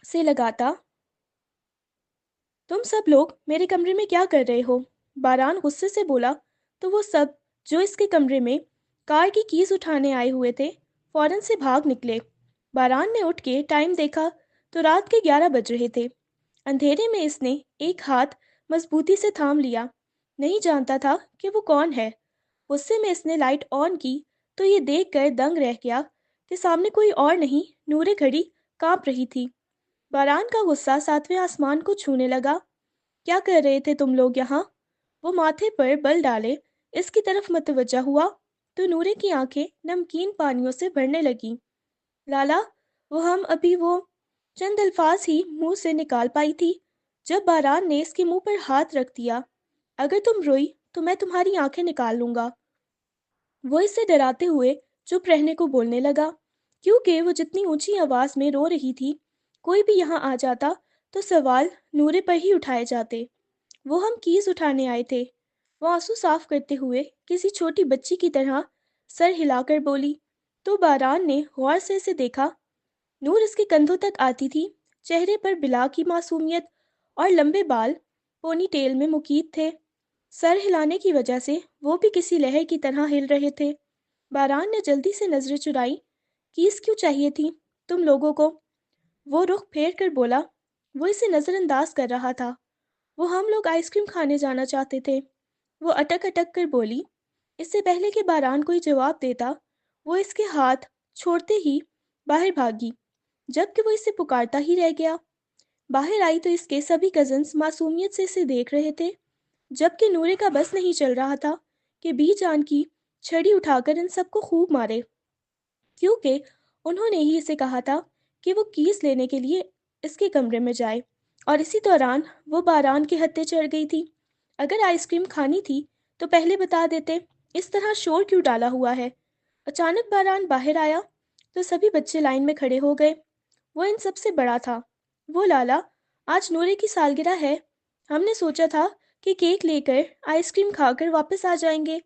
से लगाता। तुम सब लोग मेरे कमरे में क्या कर रहे हो? बारान गुस्से से बोला तो वो सब जो इसके कमरे में कार की कीज उठाने आए हुए थे फौरन से भाग निकले। बारान ने उठ के टाइम देखा तो रात के 11 बज रहे थे। अंधेरे में इसने एक हाथ मजबूती से थाम लिया। नहीं जानता था कि वो कौन है। गुस्से में इसने लाइट ऑन की तो ये देख कर दंग रह गया कि सामने कोई और नहीं, नूरे खड़ी कांप रही थी। बारान का गुस्सा सातवें आसमान को छूने लगा। क्या कर रहे थे तुम लोग यहाँ? वो माथे पर बल डाले इसकी तरफ मतवज्जा हुआ तो नूरे की आंखें नमकीन पानियों से भरने लगी। लाला, वो चंद अल्फाज ही मुंह से निकाल पाई थी जब बारान ने इसके मुंह पर हाथ रख दिया। अगर तुम रोई तो मैं तुम्हारी आंखें निकाल लूंगा। वो इससे डराते हुए चुप रहने को बोलने लगा, क्योंकि वो जितनी ऊंची आवाज में रो रही थी, कोई भी यहाँ आ जाता तो सवाल नूरे पर ही उठाए जाते। वो हम कीज उठाने आए थे, वो आंसू साफ करते हुए किसी छोटी बच्ची की तरह सर हिलाकर बोली। तो बारान ने गौर से इसे देखा। नूर इसके कंधों तक आती थी। चेहरे पर बिला की मासूमियत और लंबे बाल पोनी टेल में मुकीद थे। सर हिलाने की वजह से वो भी किसी लहर की तरह हिल रहे थे। बारान ने जल्दी से नजरें चुराई। कीस क्यों चाहिए थी तुम लोगों को? वो रुख फेर कर बोला। वो इसे नजरअंदाज कर रहा था। वो हम लोग आइसक्रीम खाने जाना चाहते थे। वो अटक अटक कर बोली। इससे पहले कि बारान कोई जवाब देता, वो इसके हाथ छोड़ते ही बाहर भागी, जबकि वो इसे पुकारता ही रह गया। बाहर आई तो इसके सभी कजन्स मासूमियत से इसे देख रहे थे, जबकि नूरे का बस नहीं चल रहा था कि बी जान की छड़ी उठाकर इन सबको खूब मारे, क्योंकि उन्होंने ही इसे कहा था कि वो कीस लेने के लिए इसके कमरे में जाए। और इसी दौरान वो बारान के हत्थे चढ़ गई थी। अगर आइसक्रीम खानी थी तो पहले बता देते, इस तरह शोर क्यों डाला हुआ है? अचानक बारान बाहर आया तो सभी बच्चे लाइन में खड़े हो गए। वो इन सबसे बड़ा था। वो लाला, आज नूरे की सालगिरह है। हमने सोचा था कि केक लेकर आइसक्रीम खाकर वापस आ जाएंगे,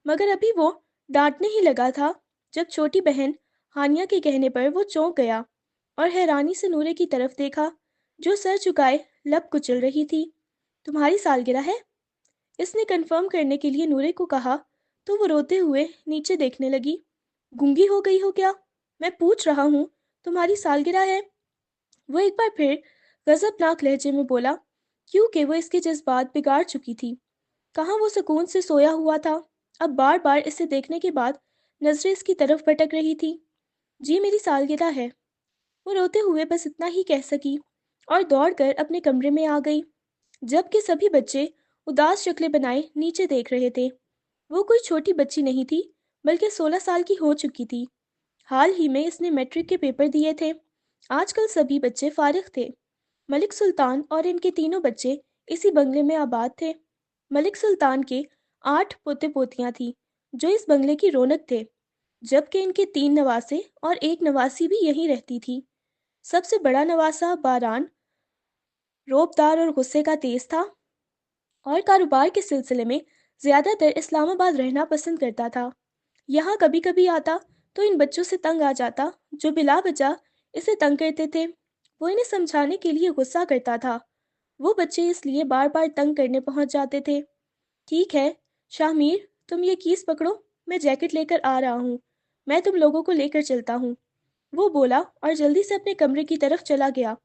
मगर अभी वो डांटने ही लगा था जब छोटी बहन हानिया के कहने पर वो चौंक गया और हैरानी से नूरे की तरफ देखा, जो सर झुकाए लब कुचल रही थी। तुम्हारी सालगिरह है? इसने कंफर्म करने के लिए नूरे को कहा तो वो रोते हुए नीचे देखने लगी। गूंगी हो गई हो क्या? मैं पूछ रहा हूँ, तुम्हारी सालगिरह है? वो एक बार फिर गजबनाक लहजे में बोला, क्योंकि वो इसके जज्बात बिगाड़ चुकी थी। कहाँ वो सुकून से सोया हुआ था। अब बार बार इसे देखने के बाद नजरें इसकी तरफ भटक रही थी। जी मेरी सालगिरह है, वो रोते हुए बस इतना ही कह सकी और दौड़कर अपने कमरे में आ गई, जबकि सभी बच्चे उदास शक्लें बनाए नीचे देख रहे थे। वो कोई छोटी बच्ची नहीं थी, बल्कि 16 साल की हो चुकी थी। हाल ही में इसने मैट्रिक के पेपर दिए थे। आजकल सभी बच्चे फारिग थे। मलिक सुल्तान और इनके तीनों बच्चे इसी बंगले में आबाद थे। मलिक सुल्तान के 8 पोते पोतियां थीं, जो इस बंगले की रौनक थे, जबकि इनके 3 नवासे और एक नवासी भी यहीं रहती थी। सबसे बड़ा नवासा बारान रोबदार और गुस्से का तेज था और कारोबार के सिलसिले में ज्यादातर इस्लामाबाद रहना पसंद करता था। यहाँ कभी कभी आता तो इन बच्चों से तंग आ जाता, जो बिला वजह इसे तंग करते थे। वो इन्हें समझाने के लिए गुस्सा करता था। वो बच्चे इसलिए बार बार तंग करने पहुंच जाते थे। ठीक है शाहमीर, तुम ये कीस पकड़ो, मैं जैकेट लेकर आ रहा हूँ। मैं तुम लोगों को लेकर चलता हूँ, वो बोला और जल्दी से अपने कमरे की तरफ चला गया।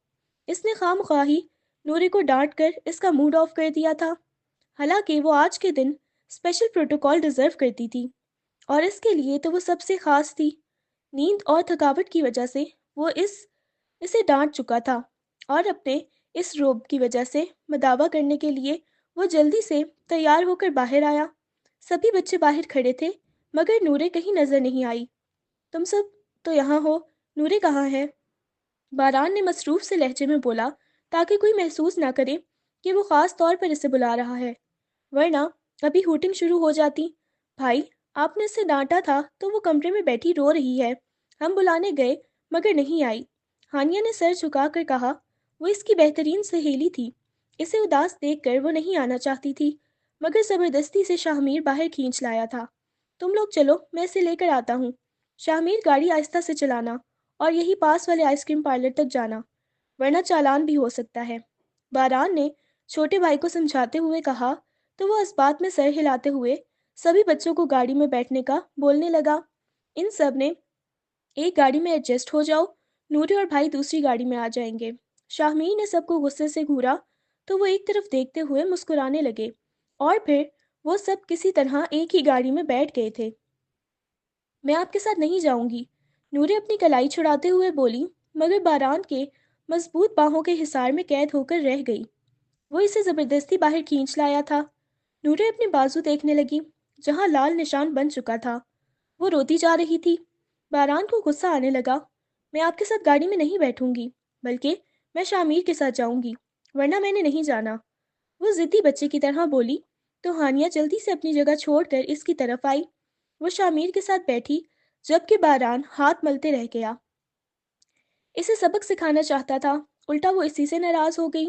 इसने खामख्वाही नूरे को डांट कर इसका मूड ऑफ कर दिया था। हालांकि वो आज के दिन स्पेशल प्रोटोकॉल डिजर्व करती थी, और इसके लिए तो वो सबसे खास थी। नींद और थकावट की वजह से वो इसे डांट चुका था, और अपने इस रोब की वजह से मदावा करने के लिए वो जल्दी से तैयार होकर बाहर आया। सभी बच्चे बाहर खड़े थे, मगर नूरे कहीं नजर नहीं आई। तुम सब तो यहाँ हो, नूरे कहाँ है? बारान ने मसरूफ से लहजे में बोला, ताकि कोई महसूस ना करे कि वो खास तौर पर इसे बुला रहा है, वरना अभी हूटिंग शुरू हो जाती। भाई, आपने इसे डांटा था तो वो कमरे में बैठी रो रही है। हम बुलाने गए मगर नहीं आई। हानिया ने सर झुकाकर कहा। वो इसकी बेहतरीन सहेली थी। इसे उदास देखकर वो नहीं आना चाहती थी, मगर जबरदस्ती से शाहमीर बाहर खींच लाया था। तुम लोग चलो, मैं इसे लेकर आता हूँ। शाहमीर, गाड़ी आहिस्ता से चलाना और यही पास वाले आइसक्रीम पार्लर तक जाना। ورنہ چالان بھی ہو سکتا ہے۔ باران نے چھوٹے بھائی کو سمجھاتے ہوئے کہا تو وہ اس بات میں سر ہلاتے ہوئے سبھی بچوں کو گاڑی میں بیٹھنے کا بولنے لگا۔ ان سب نے ایک گاڑی میں ایڈجسٹ ہو جاؤ، نوری اور بھائی دوسری گاڑی میں آ جائیں گے۔ شاہمیر نے سب کو غصے سے گھورا تو وہ ایک طرف دیکھتے ہوئے مسکرانے لگے اور پھر وہ سب کسی طرح ایک ہی گاڑی میں بیٹھ گئے تھے۔ میں آپ کے ساتھ نہیں جاؤں گی، نوری اپنی کلائی چھڑاتے ہوئے بولی، مگر باران کے مضبوط باہوں کے حصار میں قید ہو کر رہ گئی۔ وہ اسے زبردستی باہر کھینچ لایا تھا۔ نوری اپنے بازو دیکھنے لگی جہاں لال نشان بن چکا تھا۔ وہ روتی جا رہی تھی۔ باران کو غصہ آنے لگا۔ میں آپ کے ساتھ گاڑی میں نہیں بیٹھوں گی، بلکہ میں شامیر کے ساتھ جاؤں گی، ورنہ میں نے نہیں جانا۔ وہ ضدی بچے کی طرح بولی تو ہانیہ جلدی سے اپنی جگہ چھوڑ کر اس کی طرف آئی۔ وہ شامیر کے ساتھ بیٹھی جبکہ باران ہاتھ ملتے رہ گیا۔ اسے سبق سکھانا چاہتا تھا، الٹا وہ اسی سے ناراض ہو گئی۔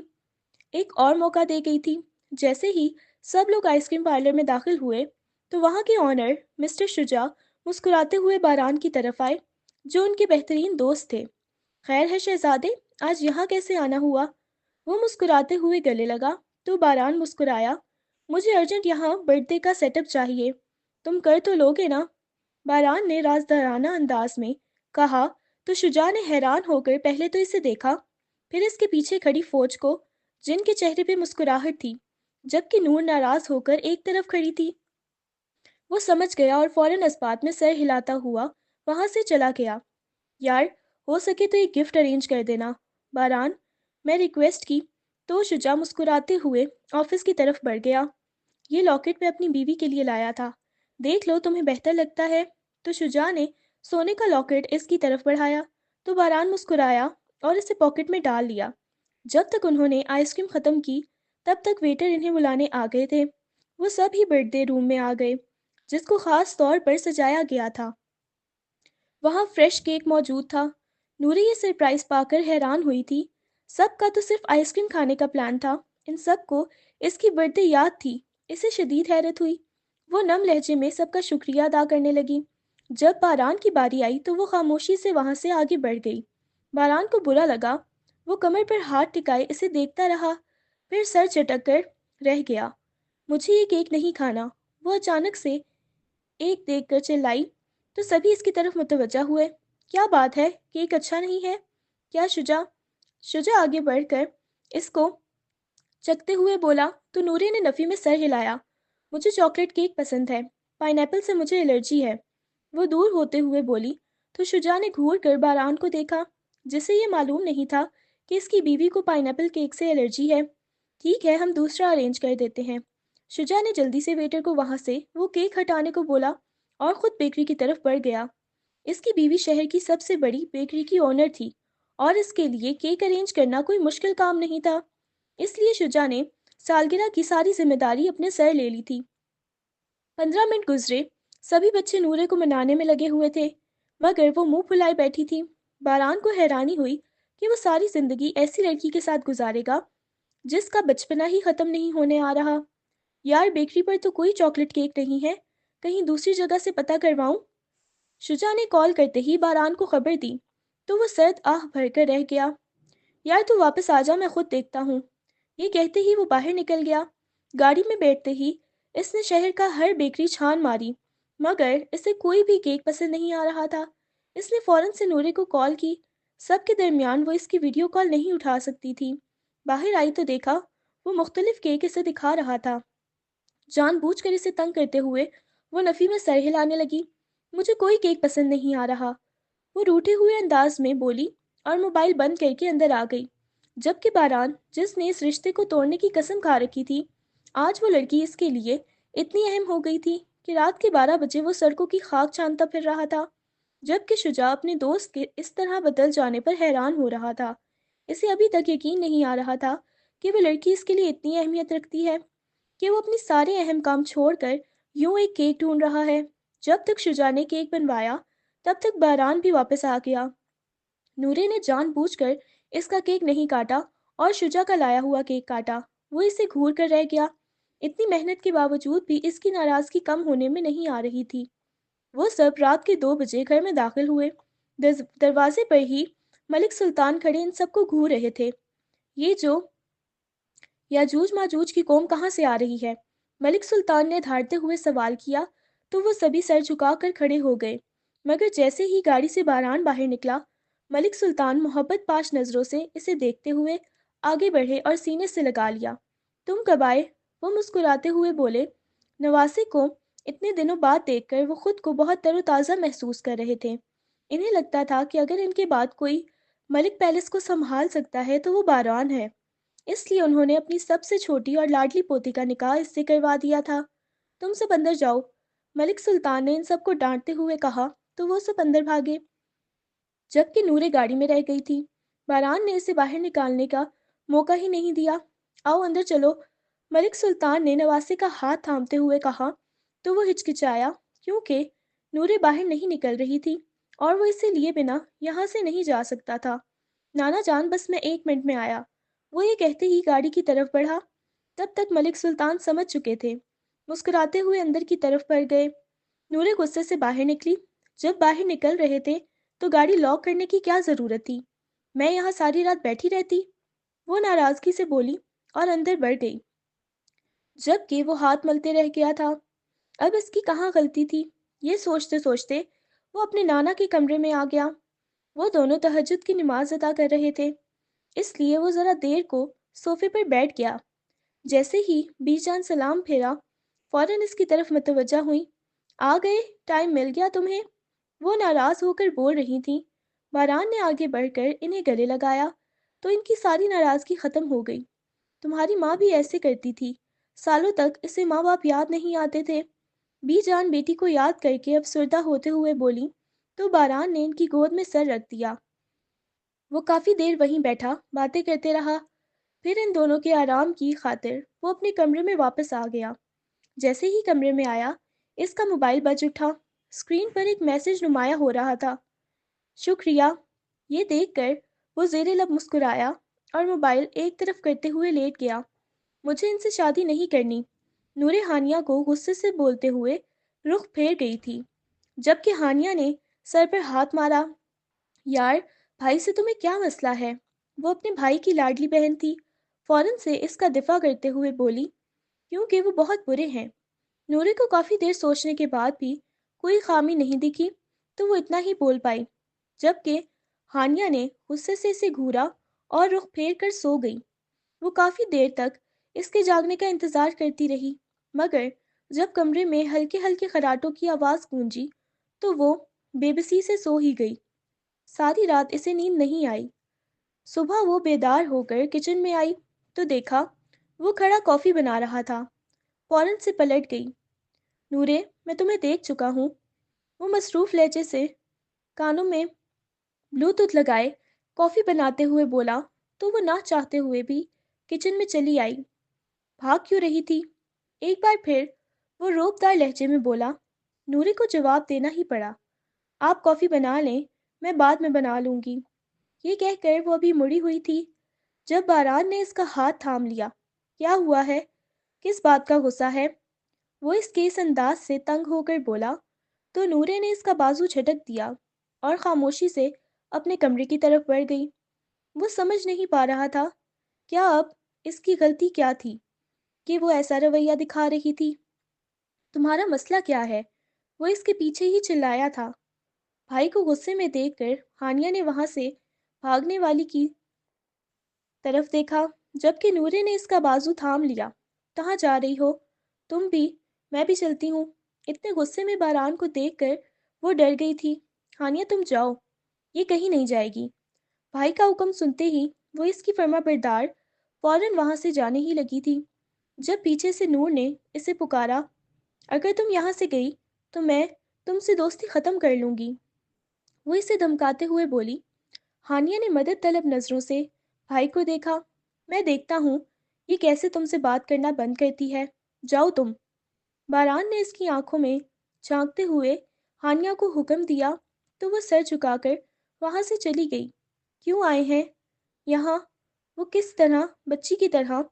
ایک اور موقع دے گئی تھی۔ جیسے ہی سب لوگ آئس کریم پارلر میں داخل ہوئے تو وہاں کے آنر مسٹر شجاع مسکراتے ہوئے باران کی طرف آئے جو ان کے بہترین دوست تھے۔ خیر ہے شہزادے، آج یہاں کیسے آنا ہوا؟ وہ مسکراتے ہوئے گلے لگا تو باران مسکرایا، مجھے ارجنٹ یہاں برتھ ڈے کا سیٹ اپ چاہیے، تم کر تو لوگے نا؟ باران نے رازدارانہ انداز میں کہا تو شجاع نے حیران ہو کر پہلے تو اسے دیکھا، پھر اس کے پیچھے کھڑی فوج کو جن کے چہرے پہ مسکراہٹ تھی جبکہ نور ناراض ہو کر ایک طرف کھڑی تھی۔ وہ سمجھ گیا اور فوراً اس بات میں سر ہلاتا ہوا وہاں سے چلا گیا۔ یار، ہو سکے تو ایک گفٹ ارینج کر دینا باران، میں ریکویسٹ کی تو شجاع مسکراتے ہوئے آفس کی طرف بڑھ گیا۔ یہ لاکٹ میں اپنی بیوی کے لیے لایا تھا، دیکھ لو تمہیں بہتر لگتا ہے؟ تو شجاع نے سونے کا لاکٹ اس کی طرف بڑھایا تو باران مسکرایا اور اسے پاکٹ میں ڈال لیا۔ جب تک انہوں نے آئس کریم ختم کی تب تک ویٹر انہیں بلانے آ گئے تھے۔ وہ سب ہی برتھ ڈے روم میں آ گئے جس کو خاص طور پر سجایا گیا تھا۔ وہاں فریش کیک موجود تھا۔ نوری یہ سرپرائز پا کر حیران ہوئی تھی۔ سب کا تو صرف آئس کریم کھانے کا پلان تھا، ان سب کو اس کی برتھ ڈے یاد تھی۔ اسے شدید حیرت ہوئی۔ وہ نم لہجے میں سب کا شکریہ ادا کرنے لگی۔ جب باران کی باری آئی تو وہ خاموشی سے وہاں سے آگے بڑھ گئی۔ باران کو برا لگا، وہ کمر پر ہاتھ ٹکائے اسے دیکھتا رہا، پھر سر چٹک کر رہ گیا۔ مجھے یہ کیک نہیں کھانا، وہ اچانک سے ایک دیکھ کر چلائی تو سبھی اس کی طرف متوجہ ہوئے۔ کیا بات ہے، کیک اچھا نہیں ہے کیا شجاع آگے بڑھ کر اس کو چکتے ہوئے بولا تو نوری نے نفی میں سر ہلایا، مجھے چاکلیٹ کیک پسند ہے، پائن ایپل سے مجھے الرجی ہے، وہ دور ہوتے ہوئے بولی تو شجاع نے گھور کر باران کو دیکھا جسے یہ معلوم نہیں تھا کہ اس کی بیوی کو پائن ایپل کیک سے الرجی ہے۔ ٹھیک ہے، ہم دوسرا ارینج کر دیتے ہیں۔ شجاع نے جلدی سے ویٹر کو وہاں سے وہ کیک ہٹانے کو بولا اور خود بیکری کی طرف بڑھ گیا۔ اس کی بیوی شہر کی سب سے بڑی بیکری کی اونر تھی اور اس کے لیے کیک ارینج کرنا کوئی مشکل کام نہیں تھا، اس لیے شجاع نے سالگرہ کی ساری ذمہ داری اپنے سر لے لی تھی۔ 15 منٹ گزرے، سبھی بچے نورے کو منانے میں لگے ہوئے تھے مگر وہ منہ پھلائے بیٹھی تھی۔ باران کو حیرانی ہوئی کہ وہ ساری زندگی ایسی لڑکی کے ساتھ گزارے گا جس کا بچپنا ہی ختم نہیں ہونے آ رہا۔ یار، بیکری پر تو کوئی چاکلیٹ کیک نہیں ہے، کہیں دوسری جگہ سے پتہ کرواؤں؟ شجاع نے کال کرتے ہی باران کو خبر دی تو وہ سرد آہ بھر کر رہ گیا۔ یار تو واپس آ جا، میں خود دیکھتا ہوں۔ یہ کہتے ہی وہ باہر نکل گیا۔ گاڑی میں بیٹھتے ہی اس نے شہر کا ہر بیکری چھان ماری مگر اسے کوئی بھی کیک پسند نہیں آ رہا تھا۔ اس نے فوراً سے نورے کو کال کی، سب کے درمیان وہ اس کی ویڈیو کال نہیں اٹھا سکتی تھی۔ باہر آئی تو دیکھا وہ مختلف کیک اسے دکھا رہا تھا۔ جان بوجھ کر اسے تنگ کرتے ہوئے وہ نفی میں سر ہلانے لگی، مجھے کوئی کیک پسند نہیں آ رہا، وہ روٹے ہوئے انداز میں بولی اور موبائل بند کر کے اندر آ گئی۔ جبکہ باران، جس نے اس رشتے کو توڑنے کی قسم کھا رکھی تھی، آج وہ لڑکی اس کے لیے اتنی اہم ہو گئی تھی کہ رات کے 12 بجے وہ سڑکوں کی خاک چھانتا پھر رہا تھا۔ جبکہ شجاع اپنے دوست کے اس طرح بدل جانے پر حیران ہو رہا تھا۔ اسے ابھی تک یقین نہیں آ رہا تھا کہ وہ لڑکی اس کے لیے اتنی اہمیت رکھتی ہے، کہ وہ اپنے سارے اہم کام چھوڑ کر یوں ایک کیک ڈھونڈ رہا ہے۔ جب تک شجاع نے کیک بنوایا تب تک باران بھی واپس آ گیا۔ نورے نے جان بوجھ کر اس کا کیک نہیں کاٹا اور شجاع کا لایا ہوا کیک کاٹا۔ وہ اسے گھور کر رہ گیا۔ اتنی محنت کے باوجود بھی اس کی ناراضگی کم ہونے میں نہیں آ رہی تھی۔ وہ سب رات کے 2 بجے گھر میں داخل ہوئے۔ دروازے پر ہی मलिक सुल्तान खड़े इन सबको घूर रहे थे। ये जो याजूज माजूज की कौम कहाँ से आ रही है? मलिक सुल्तान ने धारते हुए सवाल किया तो वो सभी सर झुकाकर खड़े हो गए। मगर जैसे ही गाड़ी से बारान बाहर निकला, मलिक सुल्तान मोहब्बत पाश नज़रों से इसे देखते हुए आगे बढ़े और सीने से लगा लिया। तुम कब आए? वो मुस्कुराते हुए बोले। नवासे को इतने दिनों बाद देखकर वो खुद को बहुत तरोताज़ा महसूस कर रहे थे। इन्हें लगता था कि अगर इनके बाद कोई मलिक पैलेस को संभाल सकता है तो वो बारान है। इसलिए उन्होंने अपनी सबसे छोटी और लाडली पोती का निकाह इससे करवा दिया था। तुम सब अंदर जाओ, मलिक सुल्तान ने इन सबको डांटते हुए कहा। तो वो सब अंदर भागे, जबकि नूरे गाड़ी में रह गई थी। बारान ने इसे बाहर निकालने का मौका ही नहीं दिया। आओ अंदर चलो, मलिक सुल्तान ने नवासे का हाथ थामते हुए कहा। तो वो हिचकिचाया, क्योंकि नूरे बाहर नहीं निकल रही थी और वो इसे लिए बिना यहाँ से नहीं जा सकता था। नाना जान, बस मैं 1 मिनट में आया, वो ये कहते ही गाड़ी की तरफ बढ़ा। तब तक मलिक सुल्तान समझ चुके थे। मुस्कुराते हुए अंदर की तरफ बढ़ गए। नूरे गुस्से से बाहर निकली। जब बाहर निकल रहे थे तो गाड़ी लॉक करने की क्या ज़रूरत थी? मैं यहाँ सारी रात बैठी रहती, वो नाराज़गी से बोली और अंदर बढ़ गई, जबकि वो हाथ मलते रह गया था। अब इसकी कहाँ गलती थी? ये सोचते सोचते वो अपने नाना के कमरे में आ गया। वो दोनों तहज्जुद की नमाज अदा कर रहे थे, इसलिए वो ज़रा देर को सोफे पर बैठ गया। जैसे ही बीजान सलाम फेरा, फौरन इसकी तरफ मतवज्जा हुई। आ गए, टाइम मिल गया तुम्हें, वो नाराज़ होकर बोल रही थी। बारान ने आगे बढ़कर इन्हें गले लगाया तो इनकी सारी नाराज़गी ख़त्म हो गई। तुम्हारी माँ भी ऐसे करती थी, सालों तक इसे माँ बाप याद नहीं आते थे। बीजान बेटी को याद करके अफसरदा होते हुए बोली। तो बारान ने इनकी गोद में सर रख दिया। वो काफ़ी देर वहीं बैठा बातें करते रहा। फिर इन दोनों के आराम की खातिर वो अपने कमरे में वापस आ गया। जैसे ही कमरे में आया, इसका मोबाइल बज उठा। स्क्रीन पर एक मैसेज नुमाया हो रहा था। शुक्रिया। ये देखकर वो ज़ेरे लब मुस्कुराया और मोबाइल एक तरफ करते हुए लेट गया। मुझे इनसे शादी नहीं करनी, नूरे हानिया को गुस्से से बोलते हुए रुख फेर गई थी, जबकि हानिया ने सर पर हाथ मारा। यार, भाई से तुम्हें क्या मसला है? वो अपने भाई की लाडली बहन थी। फौरन से इसका दिफा करते हुए बोली, क्योंकि वो बहुत बुरे हैं। नूरे को काफ़ी देर सोचने के बाद भी कोई खामी नहीं दिखी, तो वो इतना ही बोल पाई, जबकि हानिया ने गुस्से से इसे घूरा और रुख फेर कर सो गई। वो काफ़ी देर तक इसके जागने का इंतज़ार करती रही, मगर जब कमरे में हल्के हल्के खराटों की आवाज़ गूंजी तो वो बेबसी से सो ही गई। सारी रात इसे नींद नहीं आई। सुबह वो बेदार होकर किचन में आई तो देखा वो खड़ा कॉफ़ी बना रहा था। फौरन से पलट गई। नूरे, मैं तुम्हें देख चुका हूँ, वो मसरूफ़ लहजे से कानों में ब्लूटूथ लगाए कॉफ़ी बनाते हुए बोला। तो वो ना चाहते हुए भी किचन में चली आई। भाग क्यों रही थी? एक बार फिर वो रोबदार लहजे में बोला। नूरे को जवाब देना ही पड़ा। आप कॉफ़ी बना लें, मैं बाद में बना लूँगी। ये कहकर वो अभी मुड़ी हुई थी जब बारान ने इसका हाथ थाम लिया। क्या हुआ है? किस बात का गुस्सा है? वो इसके इस अंदाज से तंग होकर बोला तो नूरे ने इसका बाजू झटक दिया और खामोशी से अपने कमरे की तरफ बढ़ गई। वो समझ नहीं पा रहा था क्या अब इसकी गलती क्या थी कि वो ऐसा रवैया दिखा रही थी। तुम्हारा मसला क्या है? वो इसके पीछे ही चिल्लाया था। भाई को गुस्से में देखकर हानिया ने वहां से भागने वाली की तरफ देखा, जबकि नूरे ने इसका बाजू थाम लिया। कहाँ जा रही हो? तुम भी? मैं भी चलती हूँ। इतने गुस्से में बारान को देखकर वो डर गई थी। हानिया, तुम जाओ, ये कहीं नहीं जाएगी। भाई का हुक्म सुनते ही वो इसकी फर्माबरदार फौरन वहां से जाने ही लगी थी, जब पीछे से नूर ने इसे पुकारा। अगर तुम यहाँ से गई तो मैं तुमसे दोस्ती ख़त्म कर लूँगी, वो इसे धमकाते हुए बोली। हानिया ने मदद तलब नज़रों से भाई को देखा। मैं देखता हूँ ये कैसे तुमसे बात करना बंद करती है। जाओ तुम। बारान ने इसकी आंखों में झांकते हुए हानिया को हुक्म दिया तो वह सर झुकाकर वहां से चली गई। क्यों आए हैं यहाँ? वो किस तरह बच्ची की तरह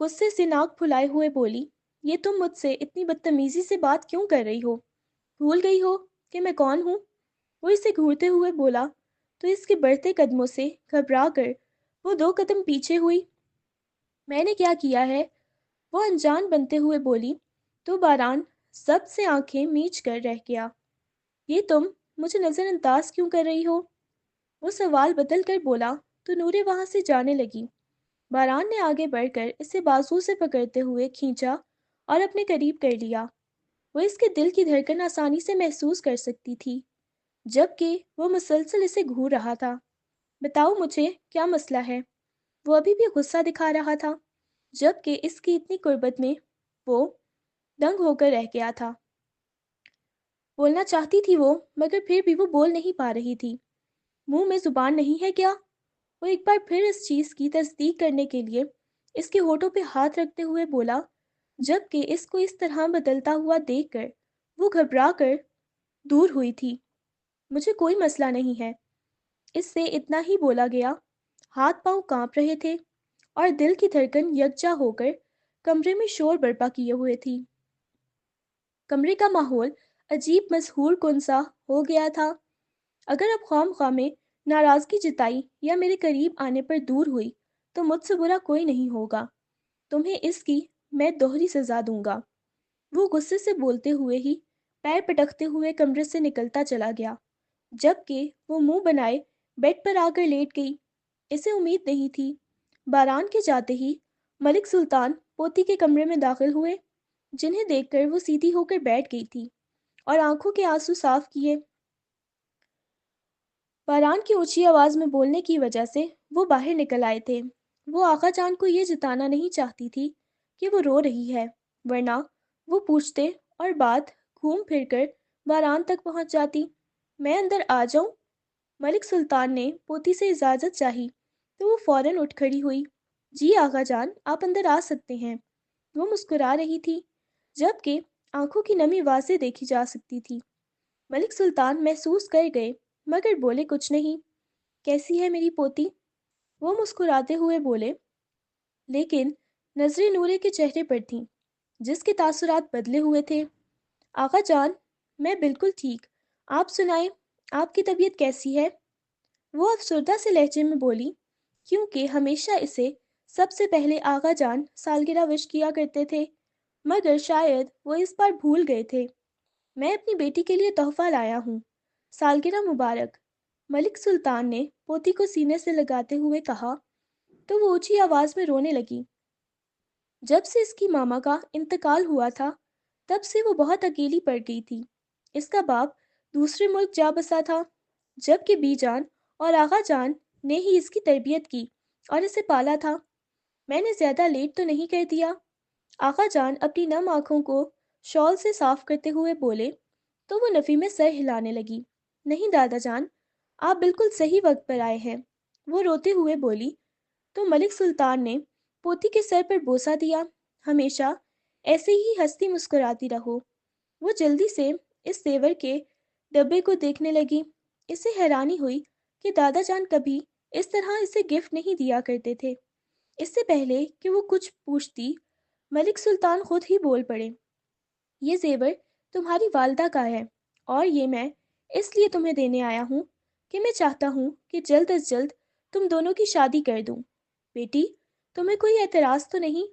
गुस्से से नाक फुलाए हुए बोली। ये तुम मुझसे इतनी बदतमीजी से बात क्यों कर रही हो? भूल गई हो कि मैं कौन हूँ? वो इसे घूरते हुए बोला। تو اس کے بڑھتے قدموں سے گھبرا کر وہ 2 قدم پیچھے ہوئی۔ میں نے کیا کیا ہے؟ وہ انجان بنتے ہوئے بولی۔ تو باران سب سے آنکھیں میچ کر رہ گیا۔ یہ تم مجھے نظر انداز کیوں کر رہی ہو؟ وہ سوال بدل کر بولا تو نورے وہاں سے جانے لگی۔ باران نے آگے بڑھ کر اسے بازو سے پکڑتے ہوئے کھینچا اور اپنے قریب کر لیا۔ وہ اس کے دل کی دھڑکن آسانی سے محسوس کر سکتی تھی، جبکہ وہ مسلسل اسے گھور رہا تھا۔ بتاؤ مجھے کیا مسئلہ ہے؟ وہ ابھی بھی غصہ دکھا رہا تھا، جبکہ اس کی اتنی قربت میں وہ دنگ ہو کر رہ گیا تھا۔ بولنا چاہتی تھی وہ، مگر پھر بھی وہ بول نہیں پا رہی تھی۔ منہ میں زبان نہیں ہے کیا؟ وہ ایک بار پھر اس چیز کی تصدیق کرنے کے لیے اس کے ہونٹوں پہ ہاتھ رکھتے ہوئے بولا، جبکہ اس کو اس طرح بدلتا ہوا دیکھ کر وہ گھبرا کر دور ہوئی تھی۔ مجھے کوئی مسئلہ نہیں ہے، اس سے اتنا ہی بولا گیا۔ ہاتھ پاؤں کانپ رہے تھے اور دل کی دھڑکن یکجا ہو کر کمرے میں شور برپا کیے ہوئے تھی۔ کمرے کا ماحول عجیب مسحور کن سا ہو گیا تھا۔ اگر اب خواہ مخواہ میں ناراضگی جتائی یا میرے قریب آنے پر دور ہوئی تو مجھ سے برا کوئی نہیں ہوگا۔ تمہیں اس کی میں دوہری سزا دوں گا۔ وہ غصے سے بولتے ہوئے ہی پیر پٹکتے ہوئے کمرے سے نکلتا چلا گیا، جبکہ وہ منہ بنائے بیڈ پر آ کر لیٹ گئی۔ اسے امید نہیں تھی۔ باران کے جاتے ہی ملک سلطان پوتی کے کمرے میں داخل ہوئے، جنہیں دیکھ کر وہ سیدھی ہو کر بیٹھ گئی تھی اور آنکھوں کے آنسو صاف کیے۔ باران کی اونچی آواز میں بولنے کی وجہ سے وہ باہر نکل آئے تھے۔ وہ آقا جان کو یہ جتانا نہیں چاہتی تھی کہ وہ رو رہی ہے، ورنہ وہ پوچھتے اور بات گھوم پھر کر باران تک پہنچ جاتی۔ میں اندر آ جاؤں؟ ملک سلطان نے پوتی سے اجازت چاہی تو وہ فوراً اٹھ کھڑی ہوئی۔ جی آقا جان، آپ اندر آ سکتے ہیں۔ وہ مسکرا رہی تھی، جبکہ آنکھوں کی نمی واضح دیکھی جا سکتی تھی۔ ملک سلطان محسوس کر گئے، مگر بولے کچھ نہیں۔ کیسی ہے میری پوتی؟ وہ مسکراتے ہوئے بولے، لیکن نظریں نورے کے چہرے پر تھیں، جس کے تاثرات بدلے ہوئے تھے۔ آقا جان، میں بالکل ٹھیک۔ آپ سنائیں، آپ کی طبیعت کیسی ہے؟ وہ افسردہ سے لہجے میں بولی، کیونکہ ہمیشہ اسے سب سے پہلے آقا جان سالگرہ وش کیا کرتے تھے، مگر شاید وہ اس بار بھول گئے تھے۔ میں اپنی بیٹی کے لیے تحفہ لایا ہوں، سالگرہ مبارک۔ ملک سلطان نے پوتی کو سینے سے لگاتے ہوئے کہا تو وہ اونچی آواز میں رونے لگی۔ جب سے اس کی ماما کا انتقال ہوا تھا، تب سے وہ بہت اکیلی پڑ گئی تھی۔ اس کا باپ دوسرے ملک جا بسا تھا، جبکہ بی جان اور آغا جان نے ہی اس کی تربیت کی اور اسے پالا تھا۔ میں نے زیادہ لیٹ تو نہیں کر دیا؟ آقا جان اپنی نم آنکھوں کو شال سے صاف کرتے ہوئے بولے تو وہ نفی میں سر ہلانے لگی۔ نہیں دادا جان، آپ بالکل صحیح وقت پر آئے ہیں، وہ روتے ہوئے بولی۔ تو ملک سلطان نے پوتی کے سر پر بوسہ دیا۔ ہمیشہ ایسے ہی ہنستی مسکراتی رہو۔ وہ جلدی سے اس زیور کے ڈبے کو دیکھنے لگی۔ اسے حیرانی ہوئی کہ دادا جان کبھی اس طرح اسے گفٹ نہیں دیا کرتے تھے۔ اس سے پہلے کہ وہ کچھ پوچھتی، ملک سلطان خود ہی بول پڑے، یہ زیور تمہاری والدہ کا ہے، اور یہ میں اس لیے تمہیں دینے آیا ہوں کہ میں چاہتا ہوں کہ جلد از جلد تم دونوں کی شادی کر دوں۔ بیٹی، تمہیں کوئی اعتراض تو نہیں؟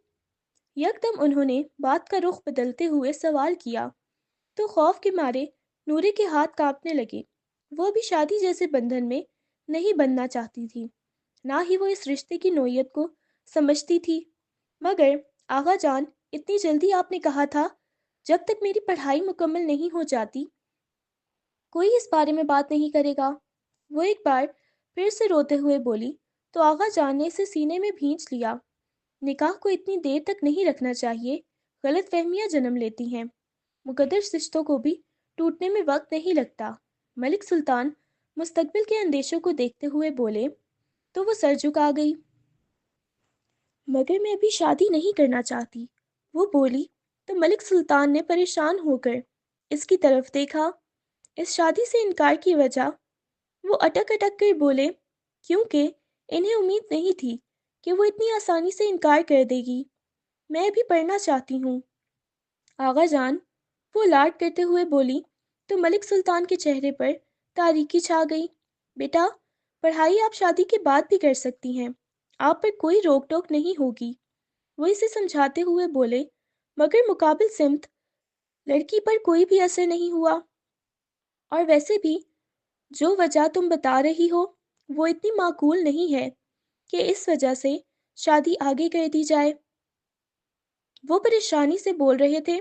یکدم انہوں نے بات کا رخ بدلتے ہوئے سوال کیا تو خوف کے مارے نورے کے ہاتھ کانپنے لگے۔ وہ بھی شادی جیسے بندھن میں نہیں بننا چاہتی تھی، نہ ہی وہ اس رشتے کی نوعیت کو سمجھتی تھی۔ مگر آغا جان، اتنی جلدی آپ نے کہا تھا جب تک میری پڑھائی مکمل نہیں ہو جاتی کوئی اس بارے میں بات نہیں کرے گا۔ وہ ایک بار پھر سے روتے ہوئے بولی تو آغا جان نے اسے سینے میں بھینچ لیا۔ نکاح کو اتنی دیر تک نہیں رکھنا چاہیے، غلط فہمیاں جنم لیتی ہیں۔ مقدس رشتوں کو بھی ٹوٹنے میں وقت نہیں لگتا۔ ملک سلطان مستقبل کے اندیشوں کو دیکھتے ہوئے بولے تو وہ سر جھکا گئی۔ مگر میں ابھی شادی نہیں کرنا چاہتی، وہ بولی تو ملک سلطان نے پریشان ہو کر اس کی طرف دیکھا۔ اس شادی سے انکار کی وجہ؟ وہ اٹک اٹک کر بولے، کیونکہ انہیں امید نہیں تھی کہ وہ اتنی آسانی سے انکار کر دے گی۔ میں بھی پڑھنا چاہتی ہوں آغا جان، وہ لاڈ کرتے ہوئے بولی تو ملک سلطان کے چہرے پر تاریکی چھا گئی۔ بیٹا، पढ़ाई आप शादी के बाद भी कर सकती हैं, आप पर कोई रोक टोक नहीं होगी। वो इसे समझाते हुए बोले, मगर मुकाबिल सिमत लड़की पर कोई भी असर नहीं हुआ। और वैसे भी जो वजह तुम बता रही हो वो इतनी माकूल नहीं है कि इस वजह से शादी आगे कर दी जाए। वो परेशानी से बोल रहे थे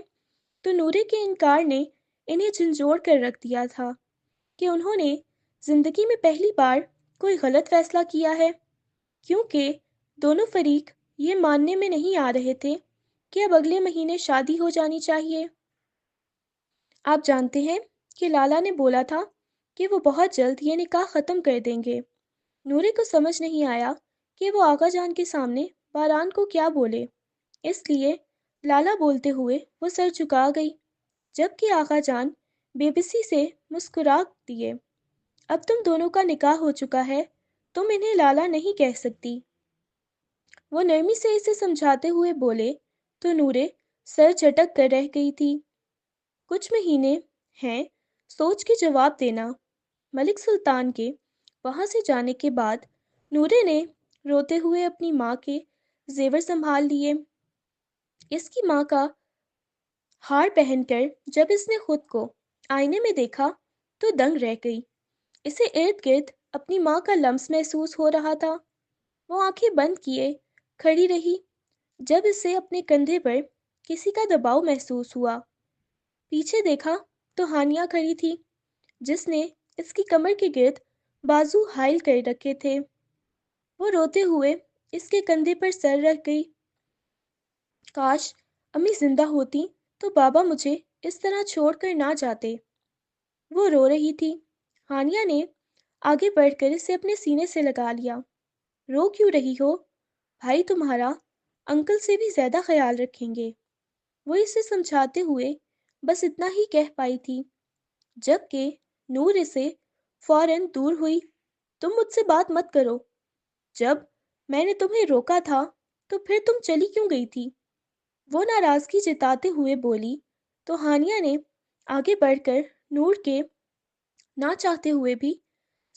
तो नूरे के इनकार ने इन्हें झंझोड़ कर रख दिया था कि उन्होंने जिंदगी में पहली बार कोई गलत फैसला किया है, क्योंकि दोनों फरीक ये मानने में नहीं आ रहे थे कि अब अगले महीने शादी हो जानी चाहिए। आप जानते हैं कि लाला ने बोला था कि वो बहुत जल्द ये निकाह ख़त्म कर देंगे। नूरे को समझ नहीं आया कि वो आगा जान के सामने बारान को क्या बोले, इसलिए लाला बोलते हुए वो सर झुका गई, जबकि आगा जान बेबसी से मुस्कुरा दिए। अब तुम दोनों का निकाह हो चुका है, तुम इन्हें लाला नहीं कह सकती। वो नरमी से इसे समझाते हुए बोले तो नूरे सर झटक कर रह गई थी। कुछ महीने हैं, सोच के जवाब देना। मलिक सुल्तान के वहां से जाने के बाद नूरे ने रोते हुए अपनी माँ के जेवर संभाल लिए। इसकी माँ का हार पहनकर जब इसने खुद को आईने में देखा तो दंग रह गई। इसे इर्द गिर्द अपनी माँ का लम्स महसूस हो रहा था। वो आंखें बंद किए खड़ी रही जब इसे अपने कंधे पर किसी का दबाव महसूस हुआ। पीछे देखा तो हानिया खड़ी थी, जिसने इसकी कमर के गिर्द बाजू हाइल कर रखे थे। वो रोते हुए इसके कंधे पर सर रख गई। काश अम्मी जिंदा होती तो बाबा मुझे इस तरह छोड़कर ना जाते। वो रो रही थी। हानिया ने आगे बढ़कर इसे अपने सीने से लगा लिया। रो क्यों रही हो? भाई तुम्हारा अंकल से भी ज्यादा ख्याल रखेंगे। वो इसे समझाते हुए बस इतना ही कह पाई थी, जबकि नूर इसे फौरन दूर हुई। तुम मुझसे बात मत करो। जब मैंने तुम्हें रोका था तो फिर तुम चली क्यों गई थी? वो नाराजगी जताते हुए बोली तो हानिया ने आगे बढ़कर नूर के ना चाहते हुए भी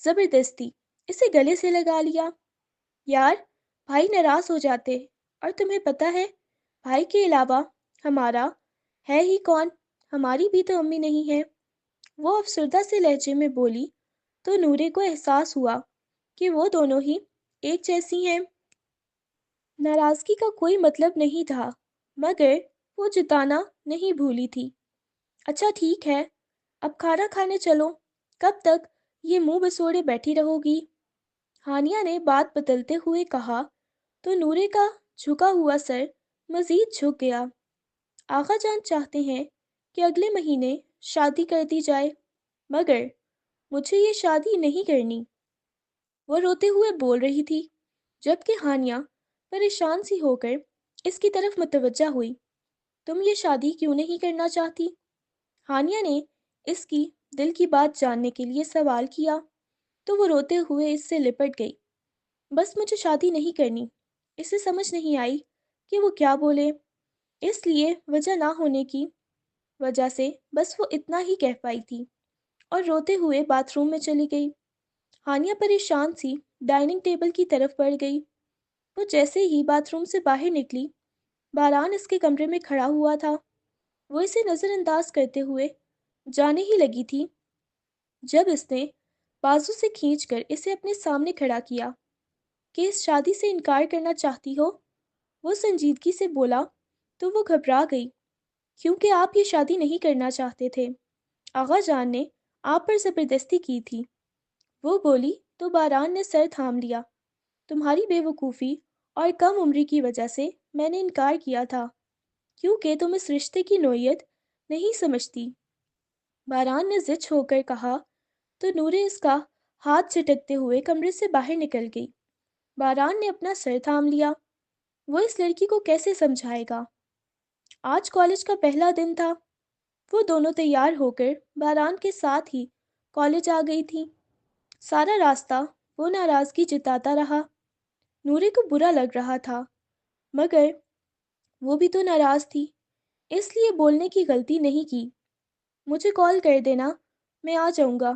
जबरदस्ती इसे गले से लगा लिया। यार, भाई नाराज हो जाते, और तुम्हें पता है भाई के अलावा हमारा है ही कौन? हमारी भी तो अम्मी नहीं है। वो अफसरदा से लहजे में बोली तो नूरे को एहसास हुआ कि वो दोनों ही एक जैसी हैं। नाराजगी का कोई मतलब नहीं था, मगर वो जताना नहीं भूली थी। अच्छा ठीक है, अब खाना खाने चलो। कब तक ये मुंह बसोड़े बैठी रहोगी? हानिया ने बात बदलते हुए कहा तो नूरे का झुका हुआ सर मजीद झुक गया। आगा जान चाहते हैं कि अगले महीने शादी कर दी जाए, मगर मुझे ये शादी नहीं करनी। वो रोते हुए बोल रही थी, जबकि हानिया परेशान सी होकर इसकी तरफ मुतवज्जा हुई। तुम ये शादी क्यों नहीं करना चाहती? हानिया ने इसकी दिल की बात जानने के लिए सवाल किया तो वो रोते हुए इससे लिपट गई। बस मुझे शादी नहीं करनी। इसे समझ नहीं आई कि वो क्या बोले, इसलिए वजह ना होने की वजह से बस वो इतना ही कह पाई थी और रोते हुए बाथरूम में चली गई। हानिया परेशान सी डाइनिंग टेबल की तरफ बढ़ गई। वो जैसे ही बाथरूम से बाहर निकली, बारान इसके कमरे में खड़ा हुआ था। वो इसे नज़रअंदाज करते हुए जाने ही लगी थी जब इसने बाजू से खींचकर इसे अपने सामने खड़ा किया कि इस शादी से इनकार करना चाहती हो। वो संजीदगी से बोला तो वो घबरा गई, क्योंकि आप ये शादी नहीं करना चाहते थे। आगा जान ने आप पर ज़बरदस्ती की थी। वो बोली तो बारान ने सर थाम लिया। तुम्हारी बेवकूफ़ी और कम उम्री की वजह से मैंने इनकार किया था, क्योंकि तुम इस रिश्ते की नोयत नहीं समझती। बारान ने जिद होकर कहा तो नूरे इसका हाथ झटकते हुए कमरे से बाहर निकल गई। बारान ने अपना सर थाम लिया। वो इस लड़की को कैसे समझाएगा? आज कॉलेज का पहला दिन था। वो दोनों तैयार होकर बारान के साथ ही कॉलेज आ गई थी। सारा रास्ता वो नाराज़गी जताता रहा। नूरे को बुरा लग रहा था, मगर वो भी तो नाराज़ थी, इसलिए बोलने की गलती नहीं की। मुझे कॉल कर देना, मैं आ जाऊंगा,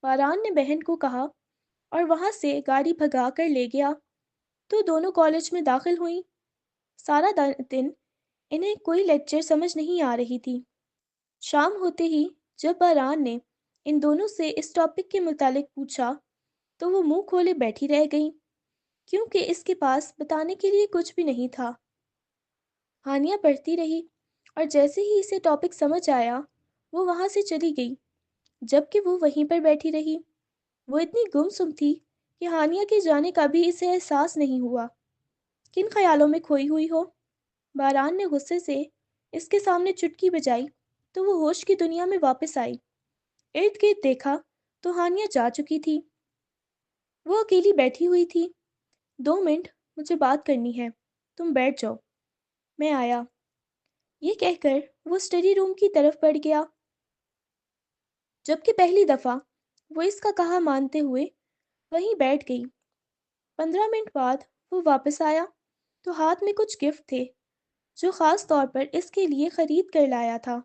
बारान ने बहन को कहा। اور وہاں سے گاڑی بھگا کر لے گیا۔ تو دونوں کالج میں داخل ہوئیں۔ سارا دن انہیں کوئی لیکچر سمجھ نہیں آ رہی تھی۔ شام ہوتے ہی جب باران نے ان دونوں سے اس ٹاپک کے متعلق پوچھا تو وہ منہ کھولے بیٹھی رہ گئیں، کیونکہ اس کے پاس بتانے کے لیے کچھ بھی نہیں تھا۔ ہانیہ پڑھتی رہی اور جیسے ہی اسے ٹاپک سمجھ آیا وہ وہاں سے چلی گئی، جبکہ وہ وہیں پر بیٹھی رہی۔ وہ اتنی گمسم تھی کہ ہانیہ کے جانے کا بھی اسے احساس نہیں ہوا۔ کن خیالوں میں کھوئی ہوئی ہو؟ باران نے غصے سے اس کے سامنے چٹکی بجائی تو وہ ہوش کی دنیا میں واپس آئی۔ ارد گرد دیکھا تو ہانیہ جا چکی تھی۔ وہ اکیلی بیٹھی ہوئی تھی۔ 2 منٹ مجھے بات کرنی ہے، تم بیٹھ جاؤ، میں آیا۔ یہ کہہ کر وہ اسٹڈی روم کی طرف بڑھ گیا، جبکہ پہلی دفعہ وہ اس کا کہا مانتے ہوئے وہیں بیٹھ گئی۔ 15 منٹ بعد وہ واپس آیا تو ہاتھ میں کچھ گفٹ تھے جو خاص طور پر اس کے لیے خرید کر لایا تھا۔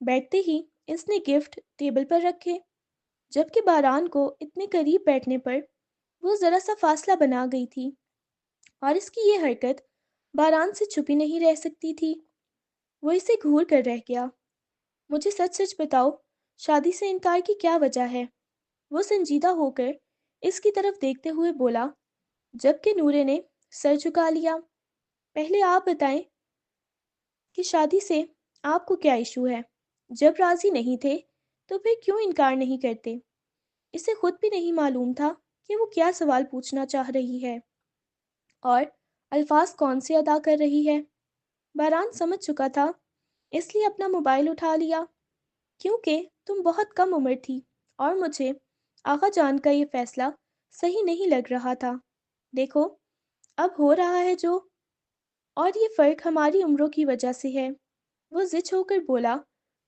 بیٹھتے ہی اس نے گفٹ ٹیبل پر رکھے، جبکہ باران کو اتنے قریب بیٹھنے پر وہ ذرا سا فاصلہ بنا گئی تھی، اور اس کی یہ حرکت باران سے چھپی نہیں رہ سکتی تھی۔ وہ اسے گھور کر رہ گیا۔ مجھے سچ سچ بتاؤ، شادی سے انکار کی کیا وجہ ہے؟ وہ سنجیدہ ہو کر اس کی طرف دیکھتے ہوئے بولا، جبکہ نورے نے سر جھکا لیا۔ پہلے آپ بتائیں کہ شادی سے آپ کو کیا ایشو ہے؟ جب راضی نہیں تھے تو پھر کیوں انکار نہیں کرتے؟ اسے خود بھی نہیں معلوم تھا کہ وہ کیا سوال پوچھنا چاہ رہی ہے اور الفاظ کون سے ادا کر رہی ہے۔ باران سمجھ چکا تھا، اس لیے اپنا موبائل اٹھا لیا، کیونکہ تم بہت کم عمر تھی اور مجھے آغا جان کا یہ فیصلہ صحیح نہیں لگ رہا تھا۔ دیکھو اب ہو رہا ہے جو، اور یہ فرق ہماری عمروں کی وجہ سے ہے۔ وہ زچ ہو کر بولا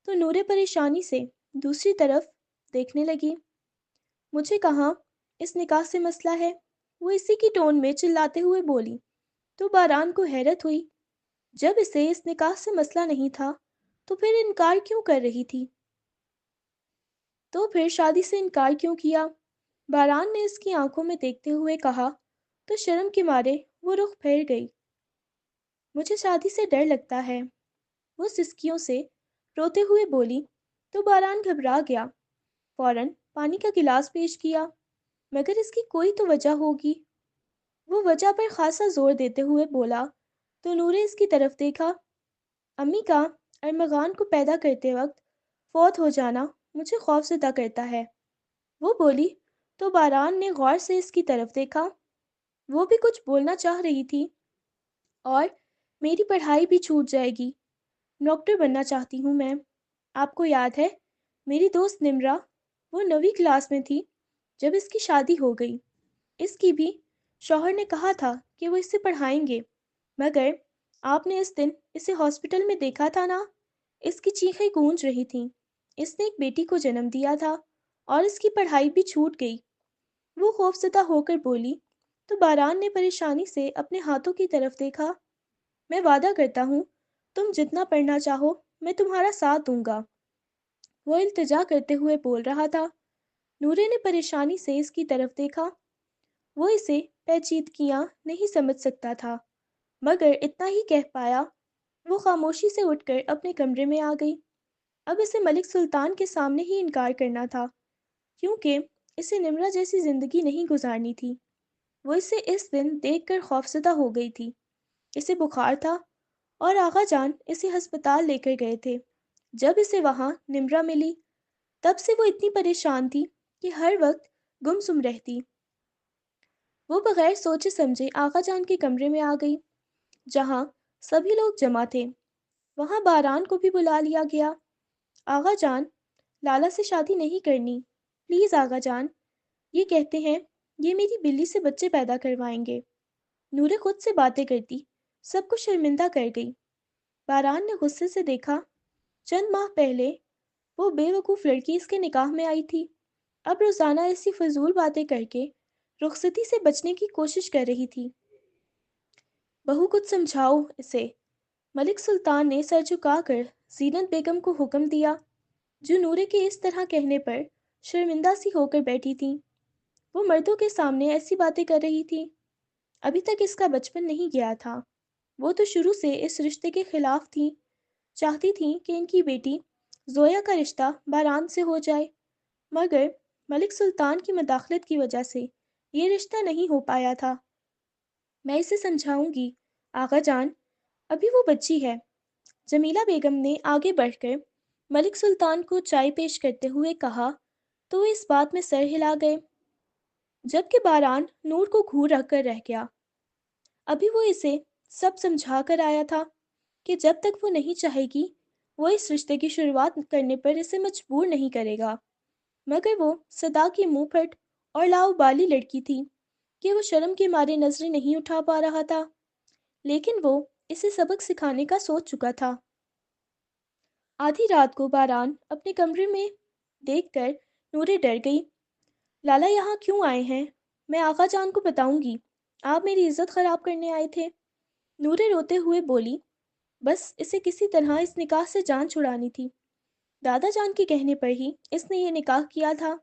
تو نورے پریشانی سے دوسری طرف دیکھنے لگی۔ مجھے کہاں اس نکاح سے مسئلہ ہے، وہ اسی کی ٹون میں چلاتے ہوئے بولی۔ تو باران کو حیرت ہوئی، جب اسے اس نکاح سے مسئلہ نہیں تھا تو پھر انکار کیوں کر رہی تھی؟ تو پھر شادی سے انکار کیوں کیا؟ باران نے اس کی آنکھوں میں دیکھتے ہوئے کہا تو شرم کے مارے وہ رخ پھیر گئی۔ مجھے شادی سے ڈر لگتا ہے، وہ سسکیوں سے روتے ہوئے بولی۔ تو باران گھبرا گیا، فوراً پانی کا گلاس پیش کیا، مگر اس کی کوئی تو وجہ ہوگی۔ وہ وجہ پر خاصا زور دیتے ہوئے بولا تو نورے اس کی طرف دیکھا۔ امی کا ارمغان کو پیدا کرتے وقت فوت ہو جانا مجھے خوف زدہ کرتا ہے، وہ بولی۔ تو باران نے غور سے اس کی طرف دیکھا۔ وہ بھی کچھ بولنا چاہ رہی تھی، اور میری پڑھائی بھی چھوٹ جائے گی، ڈاکٹر بننا چاہتی ہوں میں۔ آپ کو یاد ہے میری دوست نمرا، وہ 9ویں کلاس میں تھی جب اس کی شادی ہو گئی۔ اس کی بھی شوہر نے کہا تھا کہ وہ اسے پڑھائیں گے، مگر آپ نے اس دن اسے ہاسپٹل میں دیکھا تھا نا، اس کی چیخیں گونج رہی تھیں۔ اس نے ایک بیٹی کو جنم دیا تھا اور اس کی پڑھائی بھی چھوٹ گئی، وہ خوفزدہ ہو کر بولی۔ تو باران نے پریشانی سے اپنے ہاتھوں کی طرف دیکھا۔ میں وعدہ کرتا ہوں تم جتنا پڑھنا چاہو میں تمہارا ساتھ دوں گا، وہ التجا کرتے ہوئے بول رہا تھا۔ نورے نے پریشانی سے اس کی طرف دیکھا۔ وہ اسے پیچیدگیاں نہیں سمجھ سکتا تھا، مگر اتنا ہی کہہ پایا۔ وہ خاموشی سے اٹھ کر اپنے کمرے میں آ گئی۔ اب اسے ملک سلطان کے سامنے ہی انکار کرنا تھا، کیونکہ اسے نمرہ جیسی زندگی نہیں گزارنی تھی۔ وہ اسے اس دن دیکھ کر خوفزدہ ہو گئی تھی۔ اسے بخار تھا اور آغا جان اسے ہسپتال لے کر گئے تھے۔ جب اسے وہاں نمرہ ملی تب سے وہ اتنی پریشان تھی کہ ہر وقت گمسم رہتی۔ وہ بغیر سوچے سمجھے آغا جان کے کمرے میں آ گئی، جہاں سبھی لوگ جمع تھے۔ وہاں باران کو بھی بلا لیا گیا۔ آغا جان، لالا سے شادی نہیں کرنی، پلیز آغا جان، یہ کہتے ہیں یہ میری بلی سے بچے پیدا کروائیں گے۔ نورے خود سے باتیں کرتی سب کو شرمندہ کر گئی۔ باران نے غصے سے دیکھا، چند ماہ پہلے وہ بے وقوف لڑکی اس کے نکاح میں آئی تھی، اب روزانہ ایسی فضول باتیں کر کے رخصتی سے بچنے کی کوشش کر رہی تھی۔ بہو کچھ سمجھاؤ اسے، ملک سلطان نے سر جھکا کر زینت بیگم کو حکم دیا، جو نورے کے اس طرح کہنے پر شرمندہ سی ہو کر بیٹھی تھیں۔ وہ مردوں کے سامنے ایسی باتیں کر رہی تھی، ابھی تک اس کا بچپن نہیں گیا تھا۔ وہ تو شروع سے اس رشتے کے خلاف تھی، چاہتی تھی کہ ان کی بیٹی زویا کا رشتہ باران سے ہو جائے، مگر ملک سلطان کی مداخلت کی وجہ سے یہ رشتہ نہیں ہو پایا تھا۔ میں اسے سمجھاؤں گی آغا جان، ابھی وہ بچی ہے۔ جمیلہ بیگم نے آگے بڑھ کر ملک سلطان کو چائے پیش کرتے ہوئے کہا تو وہ اس بات میں سر ہلا گئے، جبکہ باران نور کو گھور رکھ کر رہ گیا۔ ابھی وہ اسے سب سمجھا کر آیا تھا کہ جب تک وہ نہیں چاہے گی وہ اس رشتے کی شروعات کرنے پر اسے مجبور نہیں کرے گا، مگر وہ صدا کی منہ پھٹ اور لاؤبالی لڑکی تھی کہ وہ شرم کے مارے نظریں نہیں اٹھا پا رہا تھا، لیکن وہ اسے سبق سکھانے کا سوچ چکا تھا۔ آدھی رات کو باران اپنے کمرے میں دیکھ کر نورے ڈر گئی۔ لالا یہاں کیوں آئے ہیں؟ میں آقا جان کو بتاؤں گی، آپ میری عزت خراب کرنے آئے تھے۔ نورے روتے ہوئے بولی، بس اسے کسی طرح اس نکاح سے جان چھڑانی تھی۔ دادا جان کے کہنے پر ہی اس نے یہ نکاح کیا تھا،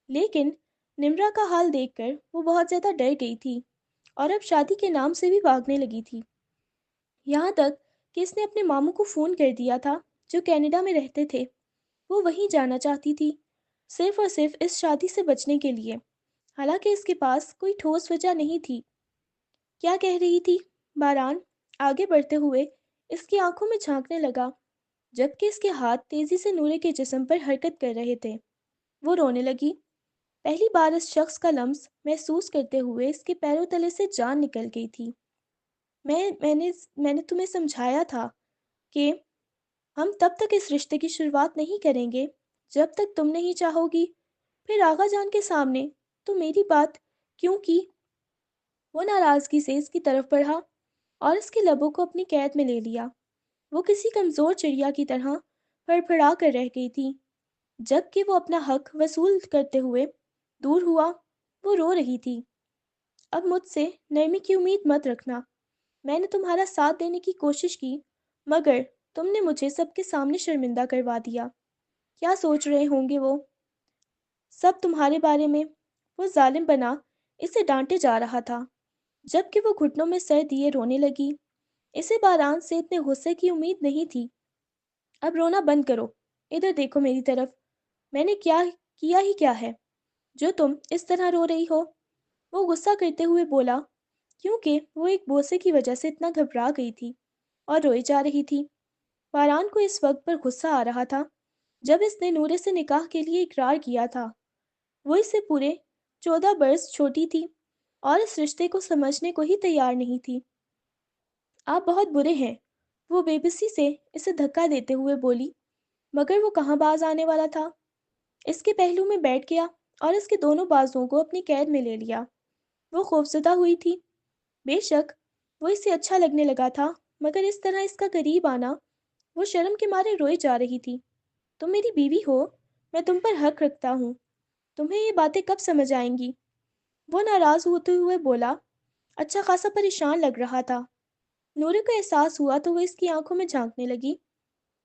لیکن نمرا کا حال دیکھ کر وہ بہت زیادہ ڈر گئی تھی اور اب شادی کے نام سے بھی بھاگنے لگی تھی۔ یہاں تک کہ اس نے اپنے ماموں کو فون کر دیا تھا جو کینیڈا میں رہتے تھے، وہ وہیں جانا چاہتی تھی، صرف اور صرف اس شادی سے بچنے کے لیے، حالانکہ اس کے پاس کوئی ٹھوس وجہ نہیں تھی۔ کیا کہہ رہی تھی؟ باران آگے بڑھتے ہوئے اس کی آنکھوں میں جھانکنے لگا، جبکہ اس کے ہاتھ تیزی سے نورے کے جسم پر حرکت کر رہے تھے۔ وہ رونے لگی، پہلی بار اس شخص کا لمس محسوس کرتے ہوئے اس کے پیروں تلے سے جان نکل گئی تھی۔ میں نے تمہیں سمجھایا تھا کہ ہم تب تک اس رشتے کی شروعات نہیں کریں گے جب تک تم نہیں چاہو گی۔ پھر آغا جان کے سامنے تو میری بات کیوں کی؟ وہ ناراضگی سے اس کی طرف بڑھا اور اس کے لبوں کو اپنی قید میں لے لیا۔ وہ کسی کمزور چڑیا کی طرح پھڑ پھڑا کر رہ گئی تھی، جبکہ وہ اپنا حق وصول کرتے ہوئے دور ہوا۔ وہ رو رہی تھی، اب مجھ سے نرمی کی امید مت رکھنا، میں نے تمہارا ساتھ دینے کی کوشش کی، مگر تم نے مجھے سب کے سامنے شرمندہ کروا دیا۔ کیا سوچ رہے ہوں گے وہ سب تمہارے بارے میں؟ وہ ظالم بنا اسے ڈانٹے جا رہا تھا، جبکہ وہ گھٹنوں میں سر دیے رونے لگی۔ اسے باران سے اتنے غصے کی امید نہیں تھی۔ اب رونا بند کرو، ادھر دیکھو میری طرف، میں نے کیا ہی کیا ہے جو تم اس طرح رو رہی ہو؟ وہ غصہ کرتے ہوئے بولا، کیونکہ وہ ایک بوسے کی وجہ سے اتنا گھبرا گئی تھی اور روئی جا رہی تھی۔ باران کو اس وقت پر غصہ آ رہا تھا جب اس نے نورے سے نکاح کے لیے اقرار کیا تھا۔ وہ اس سے پورے 14 برس چھوٹی تھی اور اس رشتے کو سمجھنے کو ہی تیار نہیں تھی۔ آپ بہت برے ہیں، وہ بے بسی سے اسے دھکا دیتے ہوئے بولی، مگر وہ کہاں باز آنے والا تھا۔ اس کے پہلو میں بیٹھ گیا اور اس کے دونوں بازوؤں کو اپنی قید میں لے لیا۔ وہ خوفزدہ ہوئی تھی، بے شک وہ اسے اچھا لگنے لگا تھا، مگر اس طرح اس کا قریب آنا، وہ شرم کے مارے روئی جا رہی تھی۔ تم میری بیوی ہو، میں تم پر حق رکھتا ہوں، تمہیں یہ باتیں کب سمجھ آئیں گی؟ وہ ناراض ہوتے ہوئے بولا، اچھا خاصا پریشان لگ رہا تھا۔ نورے کو احساس ہوا تو وہ اس کی آنکھوں میں جھانکنے لگی،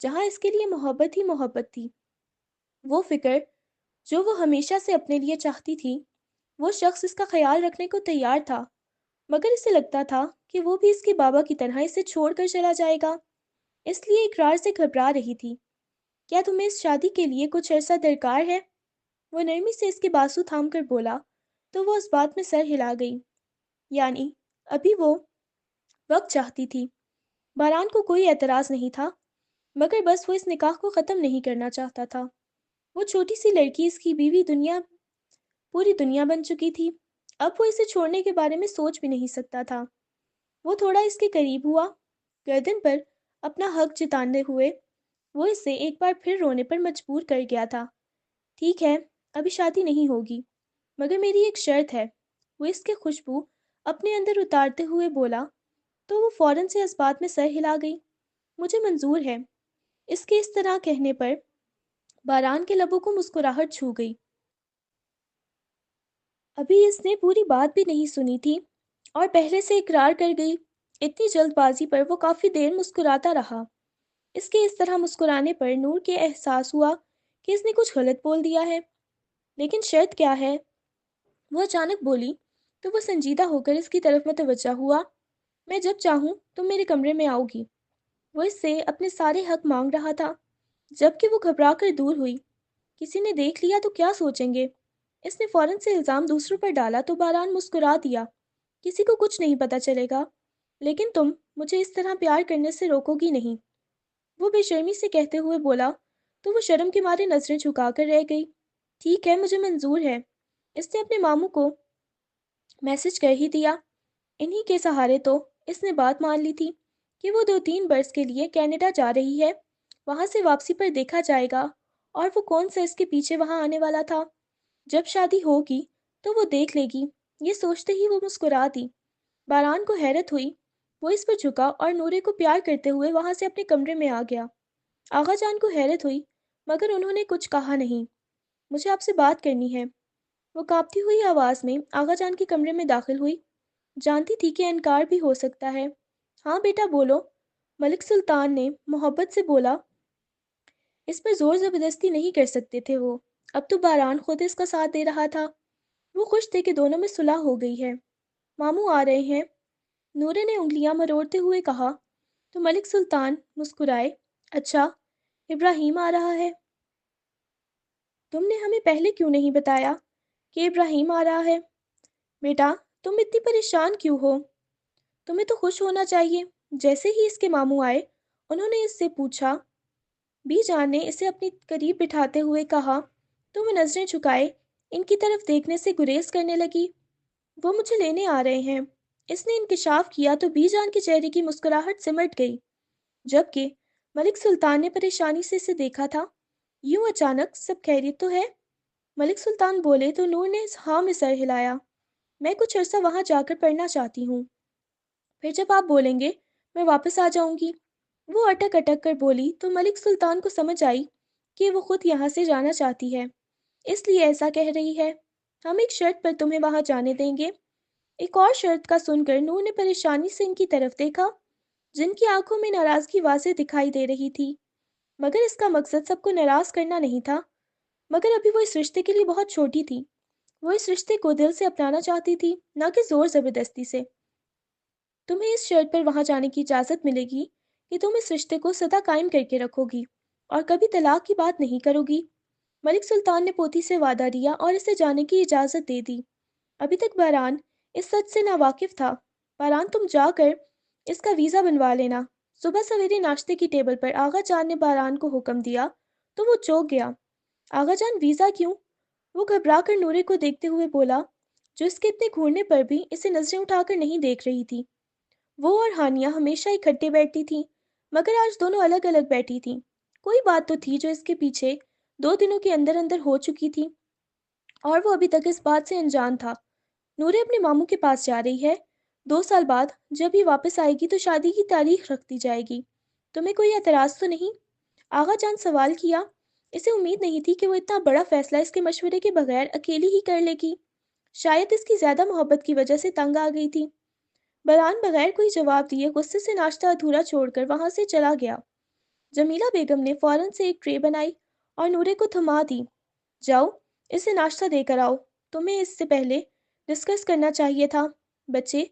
جہاں اس کے لیے محبت ہی محبت تھی۔ وہ فکر جو وہ ہمیشہ سے اپنے لیے چاہتی تھی، وہ شخص اس کا خیال رکھنے کو تیار تھا، مگر اسے لگتا تھا کہ وہ بھی اس کے بابا کی طرح اسے چھوڑ کر چلا جائے گا، اس لیے اقرار سے گھبرا رہی تھی۔ کیا تمہیں اس شادی کے لیے کچھ عرصہ درکار ہے؟ وہ نرمی سے اس کے بازو تھام کر بولا تو وہ اس بات میں سر ہلا گئی، یعنی ابھی وہ وقت چاہتی تھی۔ باران کو کوئی اعتراض نہیں تھا، مگر بس وہ اس نکاح کو ختم نہیں کرنا چاہتا تھا۔ وہ چھوٹی سی لڑکی اس کی بیوی پوری دنیا بن چکی تھی، اب وہ اسے چھوڑنے کے بارے میں سوچ بھی نہیں سکتا تھا۔ وہ تھوڑا اس کے قریب ہوا، گردن پر اپنا حق جتانے ہوئے وہ اسے ایک بار پھر رونے پر مجبور کر گیا تھا۔ ٹھیک ہے، ابھی شادی نہیں ہوگی، مگر میری ایک شرط ہے۔ وہ اس کے خوشبو اپنے اندر اتارتے ہوئے بولا تو وہ فوراً سے اس بات میں سر ہلا گئی، مجھے منظور ہے۔ اس کے اس طرح کہنے پر باران کے لبوں کو مسکراہٹ چھو گئی۔ ابھی اس نے پوری بات بھی نہیں سنی تھی اور پہلے سے اقرار کر گئی۔ اتنی جلد بازی پر وہ کافی دیر مسکراتا رہا۔ اس کے اس طرح مسکرانے پر نور کے احساس ہوا کہ اس نے کچھ غلط بول دیا ہے، لیکن شرط کیا ہے؟ वो अचानक बोली तो वो संजीदा होकर इसकी तरफ मतवज्जा हुआ। मैं जब चाहूँ तुम मेरे कमरे में आओगी। वो इससे अपने सारे हक मांग रहा था, जबकि वो घबरा कर दूर हुई। किसी ने देख लिया तो क्या सोचेंगे। इसने फौरन से इल्ज़ाम दूसरों पर डाला तो बारान मुस्कुरा दिया। किसी को कुछ नहीं पता चलेगा, लेकिन तुम मुझे इस तरह प्यार करने से रोकोगी नहीं, वो बेशर्मी से कहते हुए बोला। तो वो शर्म के मारे नजरें झुकाकर रह गई। ठीक है, मुझे मंजूर है। इसने अपने मामू को मैसेज कर ही दिया। इन्हीं के सहारे तो इसने बात मान ली थी कि वो 2-3 बरस के लिए कनाडा जा रही है। वहां से वापसी पर देखा जाएगा। और वो कौन सा इसके पीछे वहां आने वाला था। जब शादी होगी तो वो देख लेगी। ये सोचते ही वो मुस्कुरा दी। बारान को हैरत हुई। वो इस पर झुका और नूरे को प्यार करते हुए वहां से अपने कमरे में आ गया। आगा जान को हैरत हुई, मगर उन्होंने कुछ कहा नहीं। मुझे आपसे बात करनी है, वो कांपती हुई आवाज़ में आगा जान के कमरे में दाखिल हुई। जानती थी कि इनकार भी हो सकता है। हाँ बेटा बोलो, मलिक सुल्तान ने मोहब्बत से बोला। इस पर जोर ज़बरदस्ती नहीं कर सकते थे वो। अब तो बारान खुद इसका साथ दे रहा था। वो खुश थे कि दोनों में सुलह हो गई है। मामू आ रहे हैं, नूरे ने उंगलियां मरोड़ते हुए कहा। तो मलिक सुल्तान मुस्कुराए। अच्छा, इब्राहिम आ रहा है। तुमने हमें पहले क्यों नहीं बताया कि इब्राहिम आ रहा है। बेटा, तुम इतनी परेशान क्यों हो। तुम्हें तो खुश होना चाहिए। जैसे ही इसके मामू आए, उन्होंने इससे पूछा। बीजान ने इसे अपने करीब बिठाते हुए कहा। तो वो नजरें झुकाए इनकी तरफ देखने से गुरेज करने लगी। वो मुझे लेने आ रहे हैं। इसने इंकिशाफ किया तो बीजान के चेहरे की मुस्कुराहट सिमट गई, जबकि मलिक सुल्तान ने परेशानी से इसे देखा था। यूं अचानक सब खैरियत तो है। मलिक सुल्तान बोले तो नूर ने हाँ में सर हिलाया। मैं कुछ अरसा वहां जाकर पढ़ना चाहती हूँ, फिर जब आप बोलेंगे मैं वापस आ जाऊंगी। वो अटक अटक कर बोली तो मलिक सुल्तान को समझ आई कि वो खुद यहाँ से जाना चाहती है, इसलिए ऐसा कह रही है। हम एक शर्त पर तुम्हें वहां जाने देंगे। एक और शर्त का सुनकर नूर ने परेशानी से इनकी तरफ देखा, जिनकी आंखों में नाराजगी वाज़ेह दिखाई दे रही थी। मगर इसका मकसद सबको नाराज करना नहीं था। मगर अभी वो इस रिश्ते के लिए बहुत छोटी थी। वो इस रिश्ते को दिल से अपनाना चाहती थी, ना कि जोर जबरदस्ती से। तुम्हें इस शर्त पर वहां जाने की इजाज़त मिलेगी कि तुम इस रिश्ते को सदा कायम करके रखोगी और कभी तलाक की बात नहीं करोगी। मलिक सुल्तान ने पोती से वादा लिया और इसे जाने की इजाज़त दे दी। अभी तक बहरान इस सच से नावाकिफ था। बहरान, तुम जाकर इसका वीज़ा बनवा लेना। सुबह सवेरे नाश्ते की टेबल पर आगा जान ने बहरान को हुक्म दिया तो वो चौंक गया। आगा जान, वीज़ा क्यों। वो घबरा कर नूरे को देखते हुए बोला, जो इसके इतने घूरने पर भी इसे नजरें उठाकर नहीं देख रही थी। वो और हानिया हमेशा इकट्ठे बैठती थीं, मगर आज दोनों अलग अलग बैठी थीं। कोई बात तो थी जो इसके पीछे 2 दिनों के अंदर अंदर हो चुकी थी, और वो अभी तक इस बात से अनजान था। नूरे अपने मामू के पास जा रही है। 2 साल बाद जब ये वापस आएगी तो शादी की तारीख रख दी जाएगी। तुम्हें कोई एतराज़ तो नहीं। आगा जान सवाल किया। इसे उम्मीद नहीं थी कि वो इतना बड़ा फैसला इसके मशवरे के बगैर अकेली ही कर लेगी। शायद इसकी ज्यादा मोहब्बत की वजह से तंग आ गई थी। बरहान बगैर कोई जवाब दिए गुस्से से नाश्ता अधूरा छोड़कर वहां से चला गया। जमीला बेगम ने फौरन से एक ट्रे बनाई और नूरे को थमा दी। जाओ, इसे नाश्ता देकर आओ। तुम्हें इससे पहले डिस्कस करना चाहिए था। बच्चे,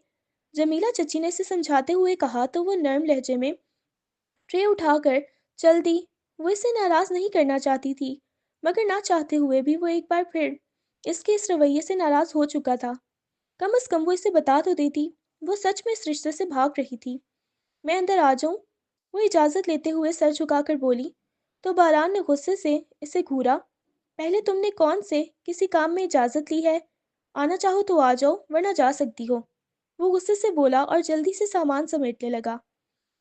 जमीला चची ने इसे समझाते हुए कहा तो वो नर्म लहजे में ट्रे उठाकर चल दी। वो इसे नाराज नहीं करना चाहती थी, मगर ना चाहते हुए भी वो एक बार फिर इसके इस रवैये से नाराज हो चुका था। कम अज कम वो इसे बता तो देती। वो सच में इस रिश्ते से भाग रही थी। मैं अंदर आ जाऊं, वो इजाज़त लेते हुए सर झुकाकर बोली। तो बारान ने गुस्से से इसे घूरा। पहले तुमने कौन से किसी काम में इजाज़त ली है। आना चाहो तो आ जाओ, वरना जा सकती हो। वो गुस्से से बोला और जल्दी से सामान समेटने लगा।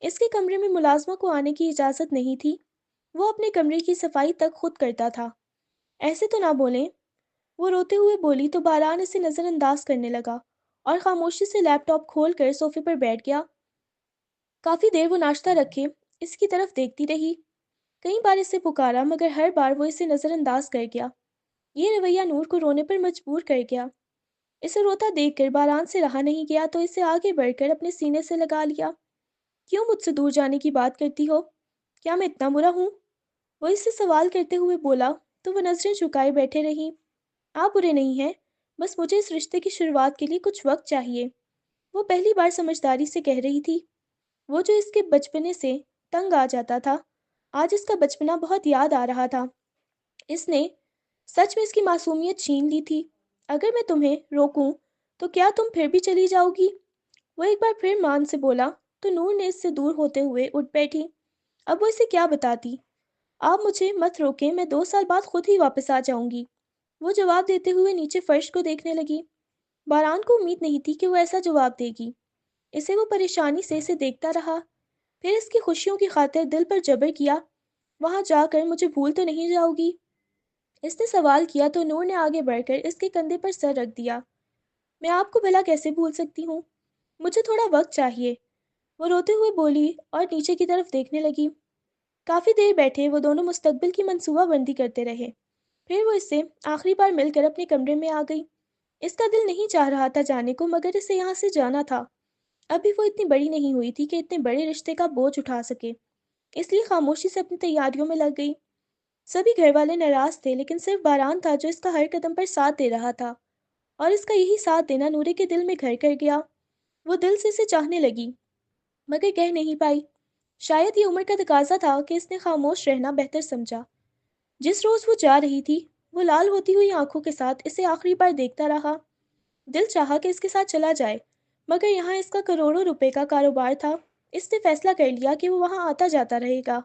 इसके कमरे में मुलाजमा को आने की इजाज़त नहीं थी। वो अपने कमरे की सफाई तक खुद करता था। ऐसे तो ना बोलें, वो रोते हुए बोली तो बारान इसे नज़रअंदाज करने लगा और खामोशी से लैपटॉप खोलकर सोफे पर बैठ गया। काफ़ी देर वो नाश्ता रखे इसकी तरफ देखती रही। कई बार इसे पुकारा, मगर हर बार वो इसे नज़रअंदाज कर गया। ये रवैया नूर को रोने पर मजबूर कर गया। इसे रोता देखकर बारान से रहा नहीं गया तो इसे आगे बढ़कर अपने सीने से लगा लिया। क्यों मुझसे दूर जाने की बात करती हो। क्या मैं इतना बुरा हूँ। वो इससे सवाल करते हुए बोला तो वो नजरें झुकाए बैठे रही। आप बुरे नहीं हैं, बस मुझे इस रिश्ते की शुरुआत के लिए कुछ वक्त चाहिए। वो पहली बार समझदारी से कह रही थी। वो जो इसके बचपने से तंग आ जाता था, आज इसका बचपना बहुत याद आ रहा था। इसने सच में इसकी मासूमियत छीन ली थी। अगर मैं तुम्हें रोकूं, तो क्या तुम फिर भी चली जाओगी? वो एक बार फिर मान से बोला, तो नूर ने इससे दूर होते हुए उठ बैठी। अब वो इसे क्या बताती? आप मुझे मत रोकें, मैं 2 साल बाद खुद ही वापस आ जाऊंगी। वो जवाब देते हुए नीचे फर्श को देखने लगी। बारान को उम्मीद नहीं थी कि वो ऐसा जवाब देगी। इसे वो परेशानी से इसे देखता रहा। फिर इसकी खुशियों की खातिर दिल पर जबर किया, वहां जाकर मुझे भूल तो नहीं जाओगी? इसने सवाल किया तो नूर ने आगे बढ़कर इसके कंधे पर सर रख दिया। मैं आपको भला कैसे भूल सकती हूँ? मुझे थोड़ा वक्त चाहिए, वो रोते हुए बोली और नीचे की तरफ देखने लगी। काफी देर बैठे वो दोनों मुस्तकबिल की मंसूबा बंदी करते रहे। फिर वो इससे आखिरी बार मिलकर अपने कमरे में आ गई। इसका दिल नहीं चाह रहा था जाने को, मगर इसे यहाँ से जाना था। अभी वो इतनी बड़ी नहीं हुई थी कि इतने बड़े रिश्ते का बोझ उठा सके, इसलिए खामोशी से अपनी तैयारियों में लग गई। सभी घर वाले नाराज थे, लेकिन सिर्फ बारान था जो इसका हर कदम पर साथ दे रहा था। और इसका यही साथ देना नूरे के दिल में घर कर गया। वो दिल से इसे चाहने लगी, मगर कह नहीं पाई। शायद ये उम्र का तकाजा था कि इसने खामोश रहना बेहतर समझा। जिस रोज वो जा रही थी, वो लाल होती हुई आंखों के साथ इसे आखिरी बार देखता रहा। दिल चाहा कि इसके साथ चला जाए, मगर यहाँ इसका करोड़ों रुपए का कारोबार था। इसने फैसला कर लिया कि वो वहाँ आता जाता रहेगा।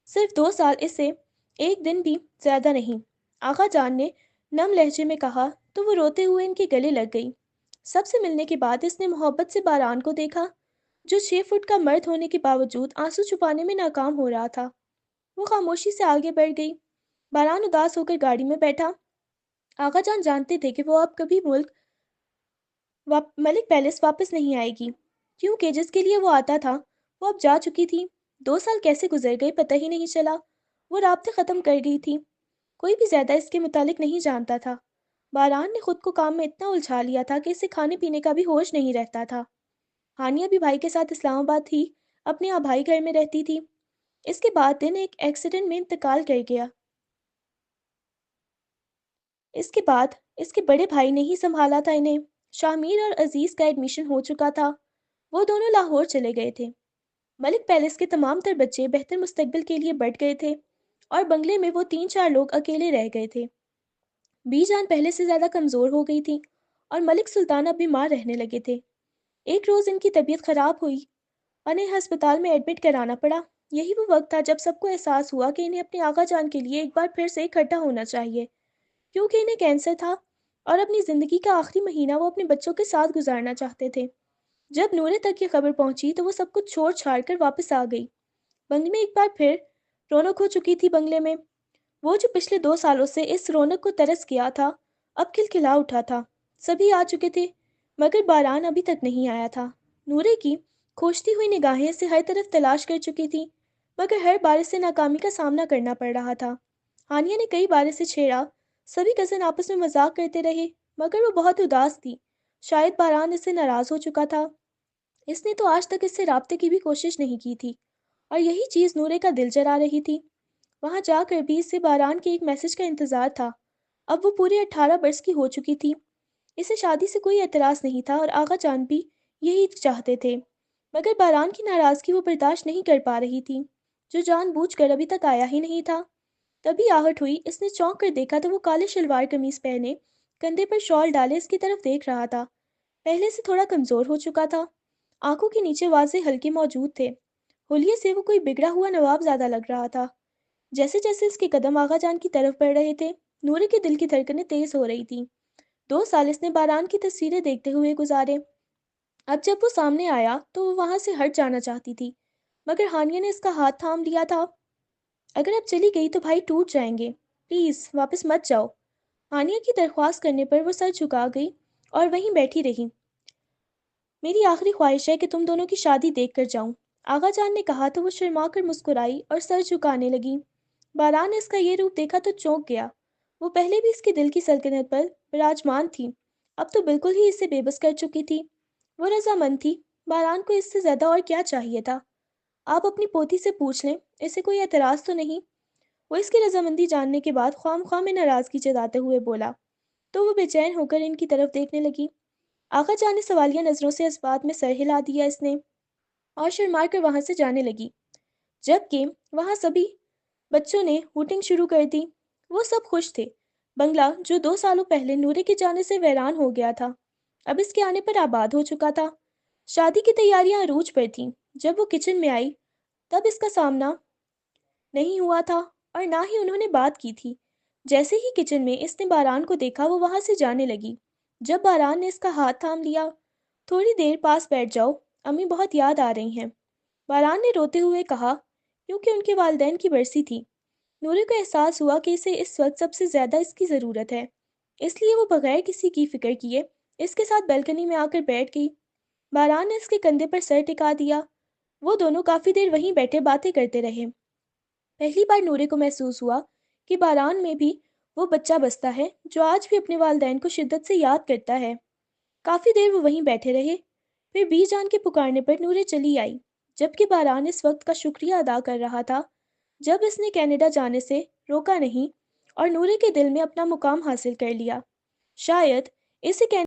सिर्फ 2 साल, इससे एक दिन भी ज्यादा नहीं। आगा जान ने नम लहजे में कहा, तो वो रोते हुए इनके गले लग गई। सबसे मिलने के बाद इसने मोहब्बत से बारान को देखा, जो 6 फुट का मर्द होने के बावजूद आंसू छुपाने में नाकाम हो रहा था। वो खामोशी से आगे बढ़ गई। बारान उदास होकर गाड़ी में बैठा। आगा जान जानते थे कि वो अब कभी मलिक पैलेस वापस नहीं आएगी, क्योंकि जिसके लिए वो आता था वो अब जा चुकी थी। 2 साल कैसे गुजर गए पता ही नहीं चला। वो राब्ते खत्म कर गई थी। कोई भी ज्यादा इसके मुतालिक नहीं जानता था। बारान ने खुद को काम में इतना उलझा लिया था कि इसे खाने पीने का भी होश नहीं रहता था। हानिया भी भाई के साथ इस्लामाबाद थी, अपने आभाई घर में रहती थी। इसके बाद दिन एक एक्सीडेंट में इंतकाल कर गया। इसके बाद इसके बड़े भाई ने ही संभाला था इन्हें। शामिर और अजीज का एडमिशन हो चुका था। वो दोनों लाहौर चले गए थे। मलिक पैलेस के तमाम तर बच्चे बेहतर मुस्तकबिल के लिए बढ़ गए थे, और बंगले में वो 3-4 लोग अकेले रह गए थे। बीजान पहले से ज्यादा कमजोर हो गई थी, और मलिक सुल्तान अब बीमार रहने लगे थे। एक रोज इनकी तबीयत खराब हुई, उन्हें अस्पताल में एडमिट कराना पड़ा। यही वो वक्त था जब सबको एहसास हुआ कि इन्हें अपने आगा जान के लिए एक बार फिर से इकट्ठा होना चाहिए, क्योंकि इन्हें कैंसर था, और अपनी जिंदगी का आखिरी महीना वो अपने बच्चों के साथ गुजारना चाहते थे। जब नूरे तक ये खबर पहुंची तो वो सब कुछ छोड़ छाड़ कर वापस आ गई। बंगले में एक बार फिर रौनक हो चुकी थी। बंगले में वो जो पिछले 2 सालों से इस रौनक को तरस गया था, अब खिलखिला उठा था। सभी आ चुके थे, मगर बारान अभी तक नहीं आया था। नूरे की खोजती हुई निगाहें इसे हर तरफ तलाश कर चुकी थी, मगर हर बार इसे नाकामी का सामना करना पड़ रहा था। हानिया ने कई बार इसे छेड़ा। सभी कजिन आपस में मजाक करते रहे, मगर वो बहुत उदास थी। शायद बारान इससे नाराज हो चुका था। इसने तो आज तक इससे राब्ते की भी कोशिश नहीं की थी, और यही चीज नूरे का दिल जला रही थी। वहां जाकर भी इसे बारान के एक मैसेज का इंतजार था। अब वो पूरे 18 बरस की हो चुकी थी। इसे शादी से कोई एतराज नहीं था, और आगा चांद भी यही चाहते थे। मगर बारान की नाराजगी वो बर्दाश्त नहीं कर पा रही थी, जो जानबूझकर अभी तक आया ही नहीं था। तभी आहट हुई। इसने चौंक कर देखा तो वो काले शलवार कमीज पहने, कंधे पर शॉल डाले इसकी तरफ देख रहा था। पहले से थोड़ा कमजोर हो चुका था। आंखों के नीचे वाजे हल्के मौजूद थे। हुलिये से वो कोई बिगड़ा हुआ नवाब ज्यादा लग रहा था। जैसे जैसे इसके कदम आगा जान की तरफ बढ़ रहे थे, नूरे के दिल की धड़कनें तेज हो रही थी। 2 साल इसने बारान की तस्वीरें देखते हुए गुजारे। अब जब वो सामने आया तो वो वहां से हट जाना चाहती थी, मगर हानिया ने इसका हाथ थाम लिया था। अगर अब चली गई तो भाई टूट जाएंगे, प्लीज वापस मत जाओ। हानिया की दरख्वास्त करने पर वो सर झुका गई और वहीं बैठी रही। मेरी आखिरी ख्वाहिश है कि तुम दोनों की शादी देख कर जाऊं, आगा जान ने कहा तो वो शर्मा कर मुस्कुराई और सर झुकाने लगी। बारान ने इसका ये रूप देखा तो चौंक गया। वो पहले भी इसके दिल की सल्तनत पर विराजमान थी, अब तो बिल्कुल ही इसे बेबस कर चुकी थी। वो रजामंद थी। बारान को इससे ज्यादा और क्या चाहिए था? आप अपनी पोती से पूछ लें, इसे कोई एतराज तो नहीं? वो इसकी रजामंदी जानने के बाद ख्वाम ख्वाह में नाराजगी जताते हुए बोला। تو وہ بے چین ہو کر ان کی طرف دیکھنے لگی۔ آقا جان نے سوالیہ نظروں سے اس بات میں سر ہلا دیا اس نے، اور شرما کر وہاں سے جانے لگی، جبکہ وہاں سبھی بچوں نے ہوٹنگ شروع کر دی۔ وہ سب خوش تھے۔ بنگلہ جو 2 سالوں پہلے نورے کے جانے سے ویران ہو گیا تھا، اب اس کے آنے پر آباد ہو چکا تھا۔ شادی کی تیاریاں عروج پر تھیں۔ جب وہ کچن میں آئی تب اس کا سامنا نہیں ہوا تھا اور نہ ہی انہوں نے بات کی تھی۔ جیسے ہی کچن میں اس نے باران کو دیکھا وہ وہاں سے جانے لگی۔ جب باران نے اس کا ہاتھ تھام لیا، تھوڑی دیر پاس بیٹھ جاؤ، امی بہت یاد آ رہی ہیں، باران نے روتے ہوئے کہا، کیونکہ ان کے والدین کی برسی تھی۔ نورے کو احساس ہوا کہ اسے اس وقت سب سے زیادہ اس کی ضرورت ہے، اس لیے وہ بغیر کسی کی فکر کیے اس کے ساتھ بیلکنی میں آ کر بیٹھ گئی۔ باران نے اس کے کندھے پر سر ٹکا دیا۔ وہ دونوں کافی دیر وہیں بیٹھے باتیں کرتے رہے۔ پہلی بار نورے کو محسوس ہوا کہ باران میں بھی وہ بچہ بستا ہے جو آج بھی اپنے والدین کو شدت سے یاد کرتا ہے۔ کافی دیر وہ وہیں بیٹھے رہے، پھر بی جان کے پکارنے پر نورے چلی آئی، جبکہ باران اس وقت کا شکریہ ادا کر رہا تھا جب اس نے کینیڈا جانے سے روکا نہیں اور نورے کے دل میں اپنا مقام حاصل کر لیا۔ شاید اسے